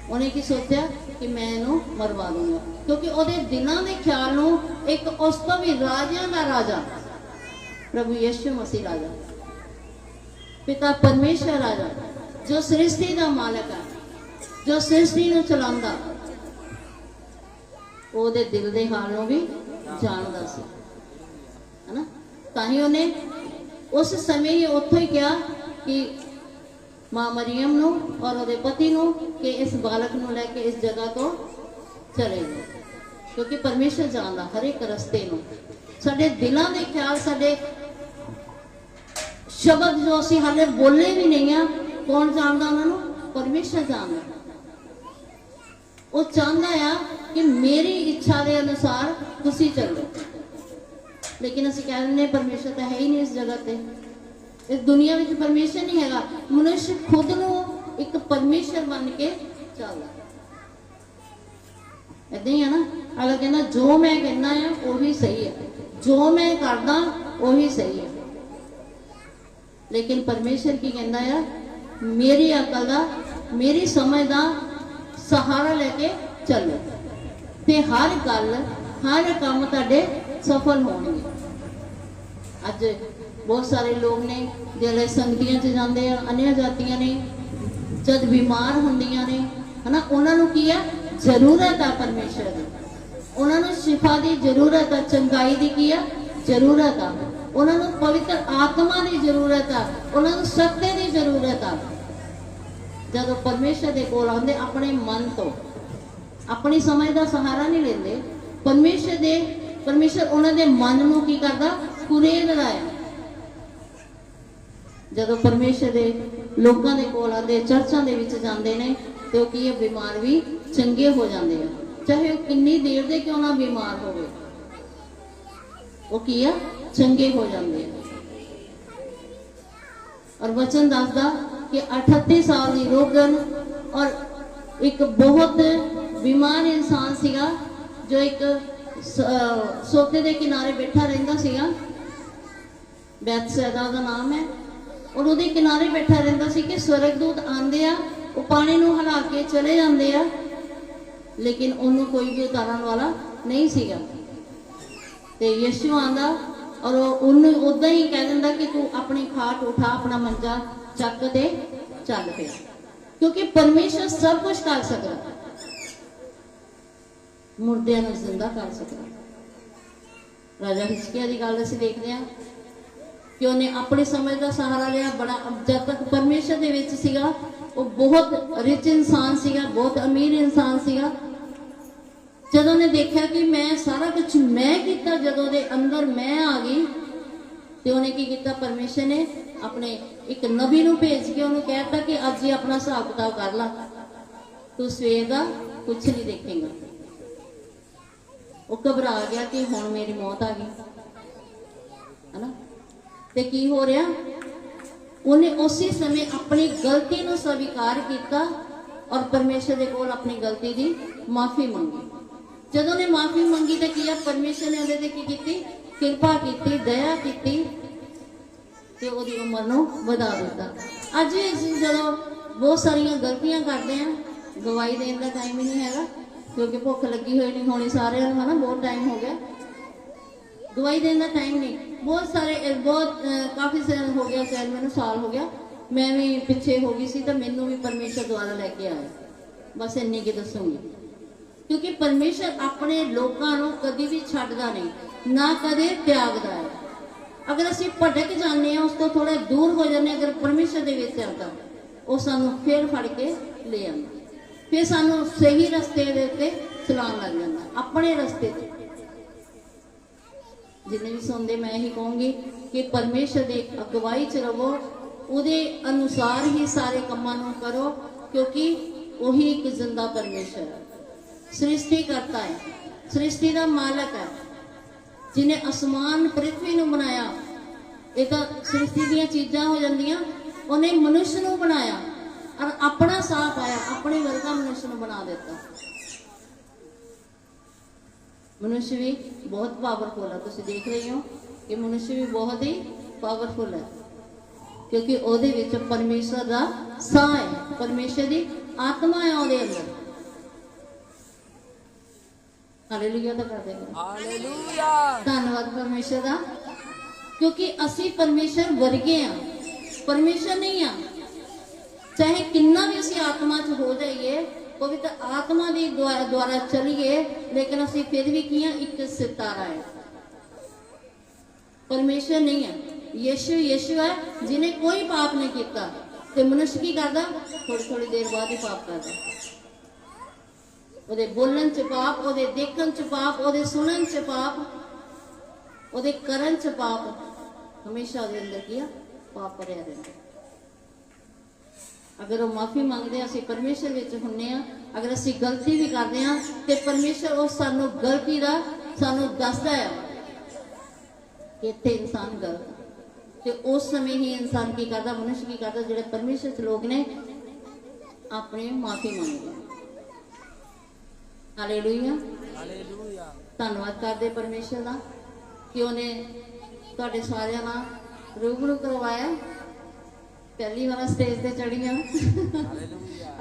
ਉਹਨੇ ਕੀ ਸੋਚਿਆ ਕਿ ਮੈਂ ਇਹਨੂੰ ਮਰਵਾ ਦੂੰਗਾ, ਕਿਉਂਕਿ ਉਹਦੇ ਦਿਲਾਂ ਦੇ ਖਿਆਲ ਨੂੰ ਇੱਕ ਉਸ ਤੋਂ ਵੀ ਰਾਜਿਆਂ ਦਾ ਰਾਜਾ ਪ੍ਰਭੂ ਯਿਸੂ ਮਸੀਹ ਰਾਜਾ, ਪਿਤਾ ਪਰਮੇਸ਼ਰ ਰਾਜਾ, ਜੋ ਸ੍ਰਿਸ਼ਟੀ ਦਾ ਮਾਲਕ ਹੈ, ਜੋ ਸ੍ਰਿਸ਼ਟੀ ਨੂੰ ਚਲਾਉਂਦਾ, ਉਹਦੇ ਦਿਲ ਦੇ ਹਾਲ ਨੂੰ ਵੀ ਜਾਣਦਾ ਸੀ, ਹੈਨਾ। ਤਾਂ ਹੀ ਉਹਨੇ ਉਸ ਸਮੇਂ ਹੀ ਉੱਥੋਂ ਹੀ ਕਿਹਾ ਕਿ ਮਾਂ ਮਰੀਅਮ ਨੂੰ ਔਰ ਉਹਦੇ ਪਤੀ ਨੂੰ ਕਿ ਇਸ ਬਾਲਕ ਨੂੰ ਲੈ ਕੇ ਇਸ ਜਗ੍ਹਾ ਤੋਂ ਚਲੇ ਜਾਓ, ਕਿਉਂਕਿ ਪਰਮੇਸ਼ਰ ਜਾਣਦਾ ਹਰ ਇੱਕ ਰਸਤੇ ਨੂੰ। ਸਾਡੇ ਦਿਲਾਂ ਦੇ ਖਿਆਲ, ਸਾਡੇ ਸ਼ਬਦ ਜੋ ਅਸੀਂ ਹਾਲੇ ਬੋਲੇ ਵੀ ਨਹੀਂ ਆ, ਕੌਣ ਜਾਣਦਾ ਉਹਨਾਂ ਨੂੰ? ਪਰਮੇਸ਼ਰ ਜਾਣਦਾ। ਉਹ ਚਾਹੁੰਦਾ ਆ ਕਿ ਮੇਰੀ ਇੱਛਾ ਦੇ ਅਨੁਸਾਰ ਤੁਸੀਂ ਚੱਲੋ, ਲੇਕਿਨ ਅਸੀਂ ਕਹਿ ਦਿੰਦੇ ਪਰਮੇਸ਼ਰ ਤਾਂ ਹੈ ਹੀ ਨਹੀਂ ਇਸ ਜਗ੍ਹਾ ਤੇ, ਇਸ ਦੁਨੀਆ ਵਿੱਚ ਪਰਮੇਸ਼ਰ ਨਹੀਂ ਹੈਗਾ। ਮਨੁੱਖ ਖੁਦ ਨੂੰ ਇੱਕ ਪਰਮੇਸ਼ਰ ਮੰਨ ਕੇ ਚੱਲਦਾ। ਏਦਾਂ ही है ना। अगला कहना जो मैं कहना है वही सही है, जो मैं करदा वही सही है। लेकिन परमेश्वर की कहना है मेरी अकल का मेरी समझ का सहारा लेके चलो ते हर गल हर काम तुहाडे सफल होणगे। अज बहुत सारे लोग ने ਜਿਹੜੇ ਸੰਗਤੀਆਂ 'ਚ ਜਾਂਦੇ ਆ, अन्य जातियां ने जद बीमार ਹੁੰਦੀਆਂ ਨੇ ਹਨਾ, ਉਹਨਾਂ ਨੂੰ ਕੀ ਆ ਜ਼ਰੂਰਤ ਆ ਪਰਮੇਸ਼ਰ ਦੀ, ਉਹਨਾਂ ਨੂੰ ਸ਼ਿਫਾ ਦੀ ਜ਼ਰੂਰਤ ਆ, ਚੰਗਾਈ ਦੀ ਕੀ ਆ ਜ਼ਰੂਰਤ ਆ, ਉਹਨਾਂ ਨੂੰ ਪਵਿੱਤਰ ਆਤਮਾ ਦੀ ਜ਼ਰੂਰਤ ਆ, ਉਹਨਾਂ ਨੂੰ ਸ਼ਕਤੀ ਦੀ ਜ਼ਰੂਰਤ ਆ। ਜਦੋਂ ਪਰਮੇਸ਼ਰ ਦੇ ਕੋਲ ਆਉਂਦੇ ਆਪਣੇ ਮਨ ਤੋਂ ਆਪਣੀ ਸਮਝ ਦਾ ਸਹਾਰਾ ਨਹੀਂ ਲੈਂਦੇ, ਪਰਮੇਸ਼ਰ ਉਹਨਾਂ ਦੇ ਮਨ ਨੂੰ ਕੀ ਕਰਦਾ ਕੁਰੇਦਦਾ ਹੈ। ਜਦੋਂ ਪਰਮੇਸ਼ਰ ਦੇ ਲੋਕਾਂ ਦੇ ਕੋਲ ਆਉਂਦੇ ਚਰਚਾਂ ਦੇ ਵਿੱਚ ਜਾਂਦੇ ਨੇ ਤੇ ਉਹ ਕੀ ਹੈ ਬਿਮਾਰ ਵੀ ਚੰਗੇ ਹੋ ਜਾਂਦੇ ਆ, ਚਾਹੇ ਉਹ ਕਿੰਨੀ ਦੇਰ ਦੇ ਕਿਉਂ ਨਾ ਬਿਮਾਰ ਹੋਵੇ, ਉਹ ਕੀ ਆ ਚੰਗੇ ਹੋ ਜਾਂਦੇ ਆ। और वचन दसदा कि 38 साल की रोगन और एक बहुत बीमार इंसान सीगा जो एक सोते के किनारे बैठा रहिंदा सीगा, बैतसैदा दा नाम है, और उहदे किनारे बैठा रहिंदा सी कि स्वर्गदूत आंदे आ, वो पानी नूं हिला के चले जांदे आ, लेकिन उन्होंने कोई भी उतारन वाला नहीं सीगा। ते यीशु आंदा और उन्हें उदा ही कह दिंदा कि तू अपनी खाट उठा, अपना मंजा चक ते चल पे, क्योंकि परमेश्वर सब कुछ कर सकता, मुर्दियां नूं जिंदा कर सकता। राजा हिजकिय्याह दी गल असीं देखदे हां कि उन्हें अपनी समझ का सहारा लिया, बड़ा जब तक परमेश्वर दे विच सीगा वो बहुत रिच इंसान सीगा, बहुत अमीर इंसान सीगा। जदों ने देखा कि मैं सारा कुछ मैं किया, जदों दे अंदर मैं आ गई तो उन्हें की किया, परमेश्वर ने अपने एक नबी नूं भेज के उन्हें कहता कि अज ही अपना हिसाब किताब कर ला, तू सवेर का कुछ नहीं देखेगा। वो घबरा गया कि हुण मेरी मौत आ गई है ना। ते की हो रहा, उन्हें उसी समय अपनी गलती नूं स्वीकार किया और परमेश्वर के कोल अपनी गलती की माफी मंगी। जदों ने माफी मंगी तो किया, परमेश्वर ने उहदे ते की कृपा की, दया की ते उहदी उम्र नूं वधा दिता। अज भी असीं जदों बहुत सारियां गलतियां करते हैं, गवाही देने का टाइम ही नहीं है, क्योंकि भुख लगी हुई नहीं होनी सारिਆਂ ਨੂੰ है ना, बहुत टाइम हो गया, गवाही देने का टाइम नहीं। बहुत सारे बहुत काफ़ी साल हो गया, शायद मैंने साल हो गया, मैं भी पिछे हो गई सी तो मैनू भी परमेश्वर द्वारा लैके आया, बस इन्नी की दसूंगी। क्योंकि परमेश्वर अपने लोगों को कभी भी छड्डदा नहीं, ना कदे त्यागदा है। अगर असीं भटक जाने हैं, उसको थोड़ा दूर हो जाने, अगर परमेश्वर दे विच आंदा वो सानू फिर फड़ के ले आंदा, फिर सानू सही रस्ते दे उत्ते चलाउण लग जांदा, अपने रस्ते ते। जिन्हें भी सुनते मैं यही कहूँगी कि परमेश्वर की अगवाई च रवो, उहदे अनुसार ही सारे कामां नूं करो, क्योंकि वही एक जिंदा परमेश्वर है, सृष्टि करता है, सृष्टि का मालक है, जिन्हें आसमान पृथ्वी नूं बनाया। ये तो सृष्टि दी चीज़ां हो जांदियां, उन्हें मनुष्य नूं बनाया और अपना साह पाया, अपने वर्गा मनुष्य नूं बना दिता। मनुष्य भी बहुत पावरफुल है, तुसीं देख रहे हो कि मनुष्य भी बहुत ही पावरफुल है, क्योंकि उहदे विच परमेश्वर का साह है, परमेश्वर की आत्मा है उहदे अंदर। हालेलुया तो कर देगा, हालेलुया, धन्यवाद परमेश्वर का, क्योंकि असी परमेश्वर वर्गे हाँ, परमेश्वर नहीं हाँ। चाहे कितना भी असी आत्मा च हो जाइए, पवित्र आत्मा के द्वारा चलिए, लेकिन असी फिर भी किया एक सितारा है, परमेश्वर नहीं है। यीशु है जिन्हें कोई पाप नहीं किया, तो मनुष्य की करता थोड़ी थोड़ी देर बाद ही पाप करता, ਉਹਦੇ बोलन च पाप, ਉਹਦੇ देखन च पाप, ਉਹਦੇ सुनन च पाप, ਉਹਦੇ करन च पाप, हमेशा ਉਹਦੇ अंदर किया पाप भरिया रहता। अगर वो माफी मंगते असीं परमेश्वर विच हुन्ने आ, अगर असीं गलती भी करते हैं तो परमेश्वर उस सानू गलती का सानू दसदा है कि इत्थे इंसान गलत, तो उस समय ही इंसान की करता, मनुष्य की करता, जिहड़े परमेश्वर च लोग ने अपने माफी मंगते। ਹਾਲੇਲੂਇਆ। हालेलुया ਧੰਨਵਾਦ ਕਰਦੇ ਪਰਮੇਸ਼ਰ ਦਾ ਕਿ ਉਹਨੇ ਤੁਹਾਡੇ ਸਾਰਿਆਂ ਨਾਲ ਰੂਬਰੂ ਕਰਵਾਇਆ। ਪਹਿਲੀ ਵਾਰ ਸਟੇਜ ਤੇ ਚੜੀਆਂ।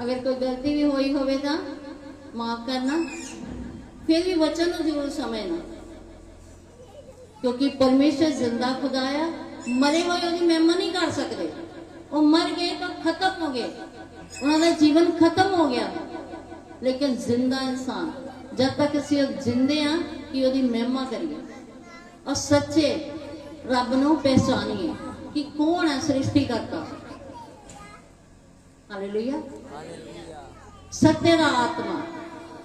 ਅਗਰ ਕੋਈ ਗਲਤੀ ਵੀ ਹੋਈ ਹੋਵੇ ਤਾਂ ਮਾਫ ਕਰਨਾ, ਫਿਰ ਵੀ ਵਚਨ ਨੂੰ ਜ਼ਰੂਰ ਸਮਝਣਾ, ਕਿਉਂਕਿ ਪਰਮੇਸ਼ਰ ਜ਼ਿੰਦਾ ਖੁਦਾ ਆ। ਮਰੇ ਹੋਏ ਉਹਦੀ ਮਹਿਮਾ ਨਹੀਂ ਕਰ ਸਕਦੇ। ਉਹ ਮਰ ਗਏ ਤਾਂ ਖਤਮ ਹੋ ਗਏ, ਉਹਨਾਂ ਦਾ ਜੀਵਨ ਖਤਮ ਹੋ ਗਿਆ। ਲੇਕਿਨ ਜ਼ਿੰਦਾ ਇਨਸਾਨ, ਜਦ ਤੱਕ ਅਸੀਂ ਜਿੰਦੇ ਆ ਕਿ ਉਹਦੀ ਮਹਿਮਾ ਕਰੀਏ ਔਰ ਸੱਚੇ ਰੱਬ ਨੂੰ ਪਹਿਚਾਨੀਏ ਕਿ ਕੌਣ ਹੈ ਸ੍ਰਿਸ਼ਟੀ ਕਰਤਾ। ਹਾਲੇਲੂਇਆ। ਸੱਤੇ ਦਾ ਆਤਮਾ,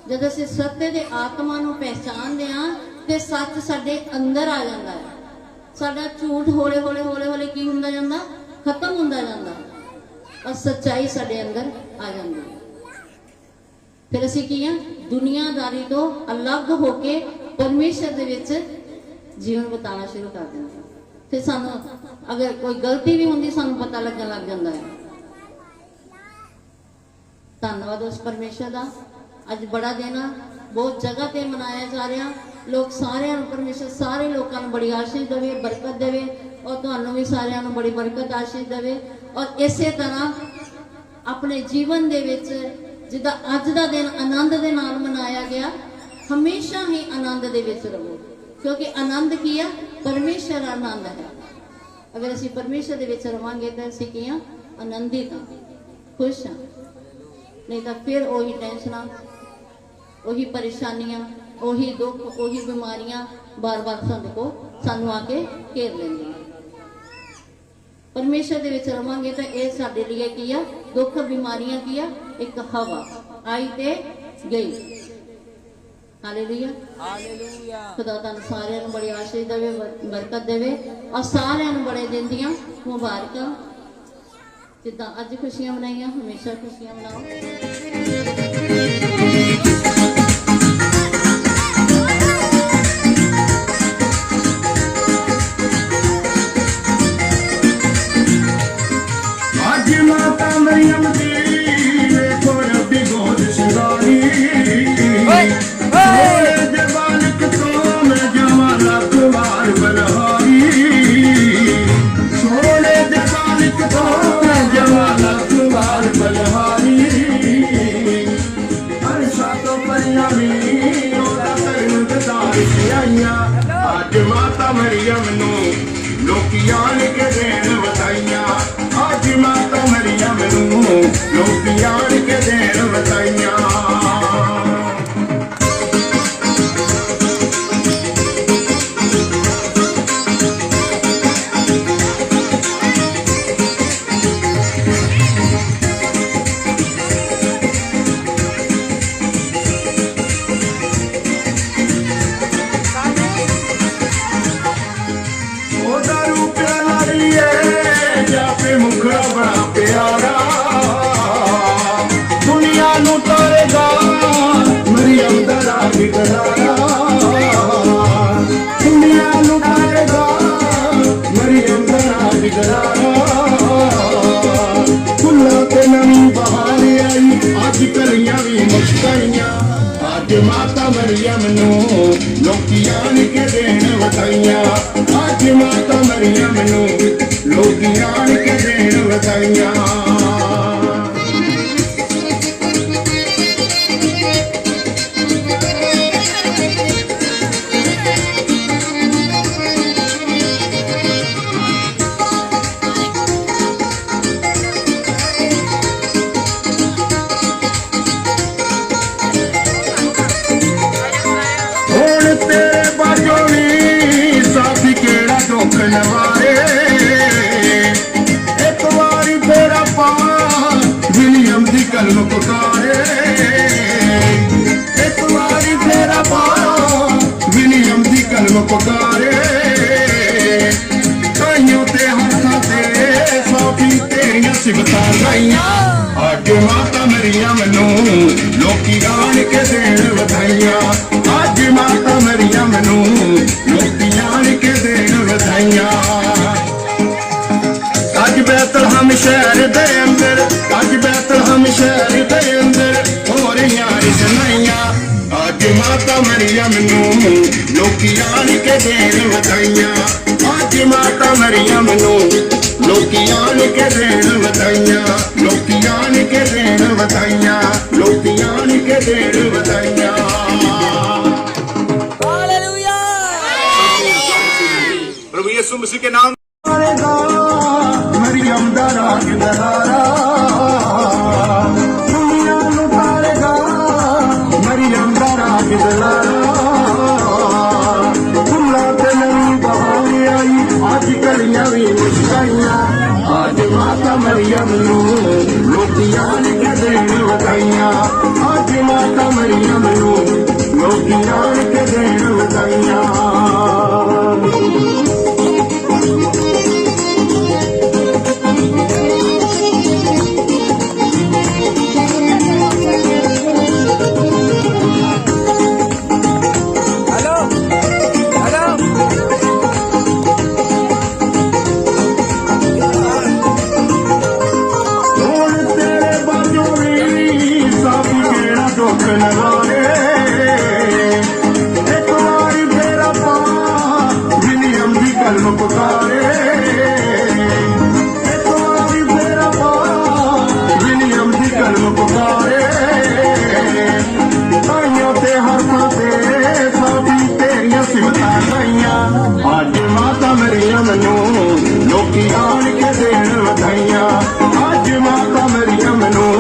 ਜਦ ਅਸੀਂ ਸੱਤੇ ਦੇ ਆਤਮਾ ਨੂੰ ਪਹਿਚਾਨਦੇ ਹਾਂ ਤੇ ਸੱਚ ਸਾਡੇ ਅੰਦਰ ਆ ਜਾਂਦਾ ਹੈ। ਸਾਡਾ ਝੂਠ ਹੌਲੇ ਹੌਲੇ ਹੌਲੇ ਹੌਲੇ ਕੀ ਹੁੰਦਾ ਜਾਂਦਾ, ਖਤਮ ਹੁੰਦਾ ਜਾਂਦਾ ਔਰ ਸੱਚਾਈ ਸਾਡੇ ਅੰਦਰ ਆ ਜਾਂਦੀ ਹੈ। ਫਿਰ ਅਸੀਂ ਕੀ ਆ, ਦੁਨੀਆਦਾਰੀ ਤੋਂ ਅਲੱਗ ਹੋ ਕੇ ਪਰਮੇਸ਼ਰ ਦੇ ਵਿੱਚ ਜੀਵਨ ਬਿਤਾਉਣਾ ਸ਼ੁਰੂ ਕਰ ਦਿੰਦੇ ਹਾਂ। ਫਿਰ ਸਾਨੂੰ ਅਗਰ ਕੋਈ ਗਲਤੀ ਵੀ ਹੁੰਦੀ ਸਾਨੂੰ ਪਤਾ ਲੱਗਣ ਲੱਗ ਜਾਂਦਾ ਹੈ। ਧੰਨਵਾਦ ਉਸ ਪਰਮੇਸ਼ਰ ਦਾ। ਅੱਜ ਬੜਾ ਦਿਨ ਆ, ਬਹੁਤ ਜਗ੍ਹਾ ਤੇ ਮਨਾਇਆ ਜਾ ਰਿਹਾ। ਲੋਕ ਸਾਰਿਆਂ ਨੂੰ ਪਰਮੇਸ਼ਰ ਸਾਰੇ ਲੋਕਾਂ ਨੂੰ ਬੜੀ ਆਸ਼ੀਸ਼ ਦੇਵੇ, ਬਰਕਤ ਦੇਵੇ ਔਰ ਤੁਹਾਨੂੰ ਵੀ ਸਾਰਿਆਂ ਨੂੰ ਬੜੀ ਬਰਕਤ ਆਸ਼ੀਸ਼ ਦੇਵੇ। ਔਰ ਇਸੇ ਤਰ੍ਹਾਂ ਆਪਣੇ ਜੀਵਨ ਦੇ ਵਿੱਚ ਜਿੱਦਾਂ ਅੱਜ ਦਾ ਦਿਨ ਆਨੰਦ ਦੇ ਨਾਲ ਮਨਾਇਆ ਗਿਆ, ਹਮੇਸ਼ਾ ਹੀ ਆਨੰਦ ਦੇ ਵਿੱਚ ਰਹੋ, ਕਿਉਂਕਿ ਆਨੰਦ ਕੀ ਆ, ਪਰਮੇਸ਼ਰ ਆਨੰਦ ਹੈ। ਅਗਰ ਅਸੀਂ ਪਰਮੇਸ਼ਰ ਦੇ ਵਿੱਚ ਰਵਾਂਗੇ ਤਾਂ ਅਸੀਂ ਕੀ ਆ, ਆਨੰਦਿਤ ਹਾਂ, ਖੁਸ਼ ਹਾਂ। ਨਹੀਂ ਤਾਂ ਫਿਰ ਉਹੀ ਟੈਨਸ਼ਨਾਂ, ਉਹੀ ਪਰੇਸ਼ਾਨੀਆਂ, ਉਹੀ ਦੁੱਖ, ਉਹੀ ਬਿਮਾਰੀਆਂ ਬਾਰ-ਬਾਰ ਸਾਨੂੰ ਆ ਕੇ ਘੇਰ ਲੈਂਦੀਆਂ। ਪਰਮੇਸ਼ਰ ਦੇ ਵਿੱਚ ਰਵਾਂਗੇ ਤਾਂ ਇਹ ਸਾਡੇ ਲਈ ਕੀ ਆ, ਦੁੱਖ ਬਿਮਾਰੀਆਂ ਕੀ ਆ, ਇੱਕ ਹਵਾ ਆਈ ਤੇ ਗਈ। ਹਾਲੇਲੂਇਆ। हालेलुया ਖੁਦਾ ਤੁਹਾਨੂੰ ਸਾਰਿਆਂ ਨੂੰ ਬੜੀ ਆਸ਼ੀਸ਼ ਦੇਵੇ, ਬਰਕਤ ਦੇਵੇ ਔਰ ਸਾਰਿਆਂ ਨੂੰ ਬੜੇ ਦਿਨ ਦੀਆਂ ਮੁਬਾਰਕਾਂ। ਜਿੱਦਾਂ ਅੱਜ ਖੁਸ਼ੀਆਂ ਮਨਾਈਆਂ, ਹਮੇਸ਼ਾ ਖੁਸ਼ੀਆਂ ਮਨਾਓ। ਅੱਜ ਮਾਤਾ ਮਰੀਮ ਦੀ ਵੇਖੋ ਰੱਬੀ ਗੋਦ ਸ਼ਿੰਗਾਰੀ। ਓਏ ਜੇ ਬਾਲਕ ਤੋਂ ਮੈਂ ਜਾਵਾਂ ਲੱਖ ਵਾਰ ਬਲਹਾਰੀ। ਸੋਨੇ ਦੇ ਬਾਲਕ ਤੋਂ ਮੈਂ ਜਾਵਾਂ ਲੱਖ ਵਾਰ ਬਲਹਾਰੀ। ਹਰ ਸਾਤੋਂ ਪਰੀਆਂ ਵੀ ਉਹਦਾ ਕਰਨ ਗਦਾਰ ਆਈਆਂ। ਅੱਜ ਮਾਤਾ ਮਰੀਮ ਨੂੰ ਲੋਕੀ ਆਣ ਕੇ ਦੇਣ ਵਧਾਈਆਂ। ਅੱਜ ਮਾਤਾ ਮਰੀਮ ਨੂੰ ਲੋਕੀ ਆਣ ਕੇ ਦੇਣ ਵਧਾਈਆਂ। ਉਹਦਾ ਰੂਪ ਲਾਈਏ ਜਾਪੇ ਮੁਖੜਾ ਬੜਾ ਪਿਆਰਾ। ਦੁਨੀਆ ਨੂੰ ਤਾਰੇਗਾ ਮਰੀਮ ਦਾ ਰਾਜ ਕਰਾਰਾ। ਦੁਨੀਆ ਨੂੰ ਤਾਰੇਗਾ ਮਰੀਮ ਦਾ ਰਾਜ ਕਰਾਰਾ। ਫੁੱਲਾਂ ਤੇ ਨਵੀਂ ਬਹਾਰ ਆਈ, ਅੱਜ ਕਲੀਆਂ ਵੀ ਮੁਸਕਾਈਆਂ। ਅੱਜ ਮਾਤਾ ਮਰੀਮ ਨੂੰ ਲੋਕੀ ਆਣ ਕੇ ਦੇਣ ਵਧਾਈਆਂ। ਅੱਜ ਮਾਤਾ ਮਰੀਮ ਨੂੰ ਲੋਕੀ ਆਣ ਕੇ ਦੇਣ ਵਧਾਈਆਂ। ਹੁਣ ਤੇਰੇ ਬਾਝੋਂ ਨੀ ਸਾਥੀ ਕਿਹੜਾ ਦੁੱਖ ਨਵਾਰੇ। ਇੱਕ ਵਾਰੀ ਫੇਰਾ ਪਾ ਵਿਲੀਅਮ ਦੀ ਕਲਮ ਪੁਕਾਰੇ। ਇੱਕ ਵਾਰੀ ਫੇਰਾ ਪਾ ਵਿਲੀਅਮ ਦੀ ਕਲਮ ਪੁਕਾਰੇ। ਕਾਈਆਂ ਤੇ ਹੱਥਾਂ ਤੇ ਸਾਫੀ ਤੇਰੀਆਂ ਸਿਫਤਾਂ ਗਾਈਆਂ। ਅੱਜ ਮਾਤਾ ਮਰੀਮ ਨੂੰ ਲੋਕੀ ਆਣ ਕੇ ਦੇਣ ਵਧਾਈਆਂ। ਅੱਜ ਮਾਤਾ ਮਰੀਮ ਨੂੰ ਲੋਕੀ ਆਣ ਕੇ ਦੇਣ ਵਧਾਈਆਂ। ਅੱਜ ਬੈਤਲਹਮ ਸ਼ਹਿਰ ਦੇ ਅੰਦਰ, ਅੱਜ ਬੈਤਲਹਮ ਸ਼ਹਿਰ ਦੇ ਅੰਦਰ ਹੋ ਰਹੀਆਂ ਰਿਸਨਾਈਆਂ। मरियम नू लोकी आन के देन वधाइयां आज माता मरियम नू लोकी आन के देन वधाइयां लोकी आन के देन वधाइयां लोकी आन के देन वधाइयां हालेलुया प्रभु यीशु मसीह के नाम मरियम दा राज दलारा दुनिया नू तारेगा मरियम दा राज दलारा फुल्लां ते नवीं बहार आई अज कलियां भी मुस्काइयां आज माता मरियम नू लोकी आन के देन वधाइयां आज माता मरियम नू लोकी आन के देन वधाइयां हेलो हेलो ਹੁਣ ਤੇਰੇ ਬਾਝੋਂ ਵੀ ਸਭ ਕਿਹੜਾ ਦੁੱਖ ਨਵਾਰੇ ਇੱਕ ਵਾਰੀ ਫੇਰਾ ਪਾ ਵਿਲੀਅਮ ਦੀ ਕਲਮ ਪੁਕਾਰੇ ਇੱਕ ਵਾਰੀ ਫੇਰਾ ਪਾ ਵਿਲੀਅਮ ਦੀ ਕਲਮ ਪੁਕਾਰੇ ਤਾਈਆਂ ਤੇ ਹੱਥਾਂ ਤੇ ਸਾਡੀ ਤੇਰੀਆਂ ਸਿਫਤਾਂ ਗਾਈਆਂ ਅੱਜ ਮਾਤਾ ਮਰੀਮ ਨੂੰ ਲੋਕੀ ਆਣ ਕੇ ਦੇਣ ਵਧਾਈਆਂ ਅੱਜ ਮਾਤਾ ਮਰੀਮ ਨੂੰ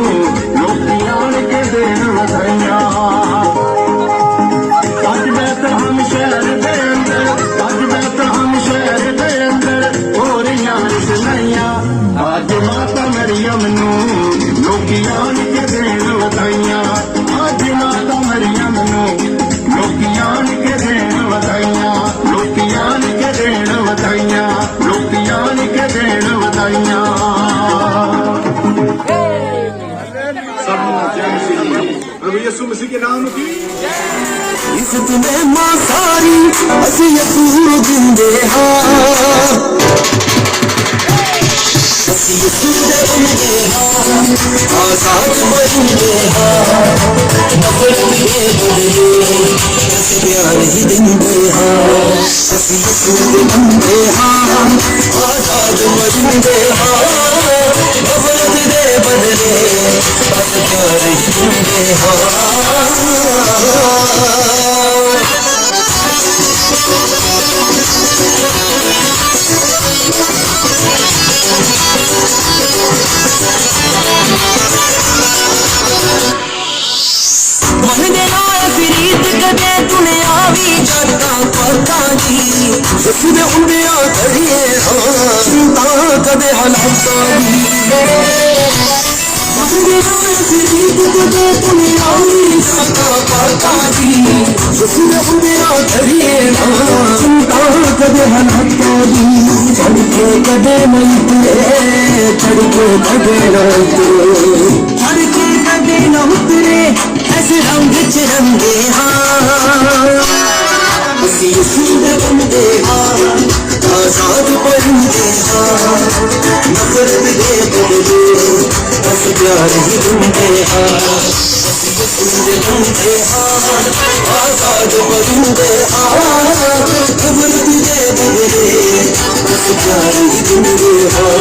ਲੋਕੀ ਆਣ ਕੇ ਦੇਣ ਵਧਾਈਆਂ ਅੱਜ ਬੈਤਲਹਮ ਸ਼ਹਿਰ ਦੇ ਅੰਦਰ ਅੱਜ ਬੈਤਲਹਮ ਸ਼ਹਿਰ ਦੇ ਅੰਦਰ ਹੋ ਰਹੀਆਂ ਸੁਣਾਈਆਂ ਅੱਜ ਮਾਤਾ ਮਰੀਮ ਨੂੰ ਲੋਕੀ ਆਣ ਕੇ ਦੇਣ ਵਧਾਈਆਂ ਅੱਜ ਮਾਤਾ ਮਰੀਮ ਨੂੰ ਲੋਕੀ ਆਣ ਕੇ ਦੇਣ ਵਧਾਈਆਂ ਲੋਕੀ ਆਣ ਕੇ ਦੇਣ ਵਧਾਈਆਂ ਲੋਕੀ ਆਣ ਕੇ ਦੇਣ ਵਧਾਈਆਂ ਸਭ ਨੂੰ ਜੈ ਮਸੀਹ ਪ੍ਰਭੂ ਯਿਸੂ ਮਸੀਹ ਕੇ ਨਾਮ ਕੀ ਇਸ ਤੁਨੇ ਮਾਂ ਸਾਰੀ ਅਸੀਂ ਯਸੂਰ ਜਿੰਦੇ ਹਾਂ ਅਸੀਂ ਯਸੂਰ ਦੇ ਬੰਦੇ ਹਾਂ ਆਜ਼ਾਦ ਬੰਦੇ ਹਾਂ ਨਫ਼ਰਤ ਦੇ ਬਦਲੇ ਅਸੀਂ ਪਿਆਰ ਹੀ ਦਿੰਦੇ ਹਾਂ ਅਸੀਂ ਯਸੂਰ ਦੇ ਬੰਦੇ ਹਾਂ ਆਜ਼ਾਦ ਬੰਦੇ ਹਾਂ ਨਫ਼ਰਤ ਦੇ ਬਦਲੇ ਅਸੀਂ ਪਿਆਰ ਹੀ ਦਿੰਦੇ ਹਾਂ मन दे नाल फरीद कदे दुनिया भी जाता पता जी उसने उंडिया करिए चिंता कदे हालाता जी मन दे नाल फरीद कदे दुनिया भी जाता पता जी उसने उंडिया करिए चिंता कदे हालाता जी चढ़के कदे नहीं उतरे चढ़के कदे नहीं उतरे चढ़के कदे न उतरे ऐसे रंग चिरंगे ਅਸੀਂ ਯਸੂਰ ਦੇ ਬੰਦੇ ਹਾਂ ਆਜ਼ਾਦ ਬੰਦੇ ਹਾਂ ਨਫ਼ਰਤ ਦੇ ਬਦਲੇ ਅਸੀਂ ਪਿਆਰ ਹੀ ਦਿੰਦੇ ਹਾਂ ਅਸੀਂ ਯਸੂਰ ਦੇ ਬੰਦੇ ਹਾਂ ਆਜ਼ਾਦ ਬੰਦੇ ਹਾਂ ਨਫ਼ਰਤ ਦੇ ਬਦਲੇ ਅਸੀਂ ਪਿਆਰ ਹੀ ਦਿੰਦੇ ਹਾਂ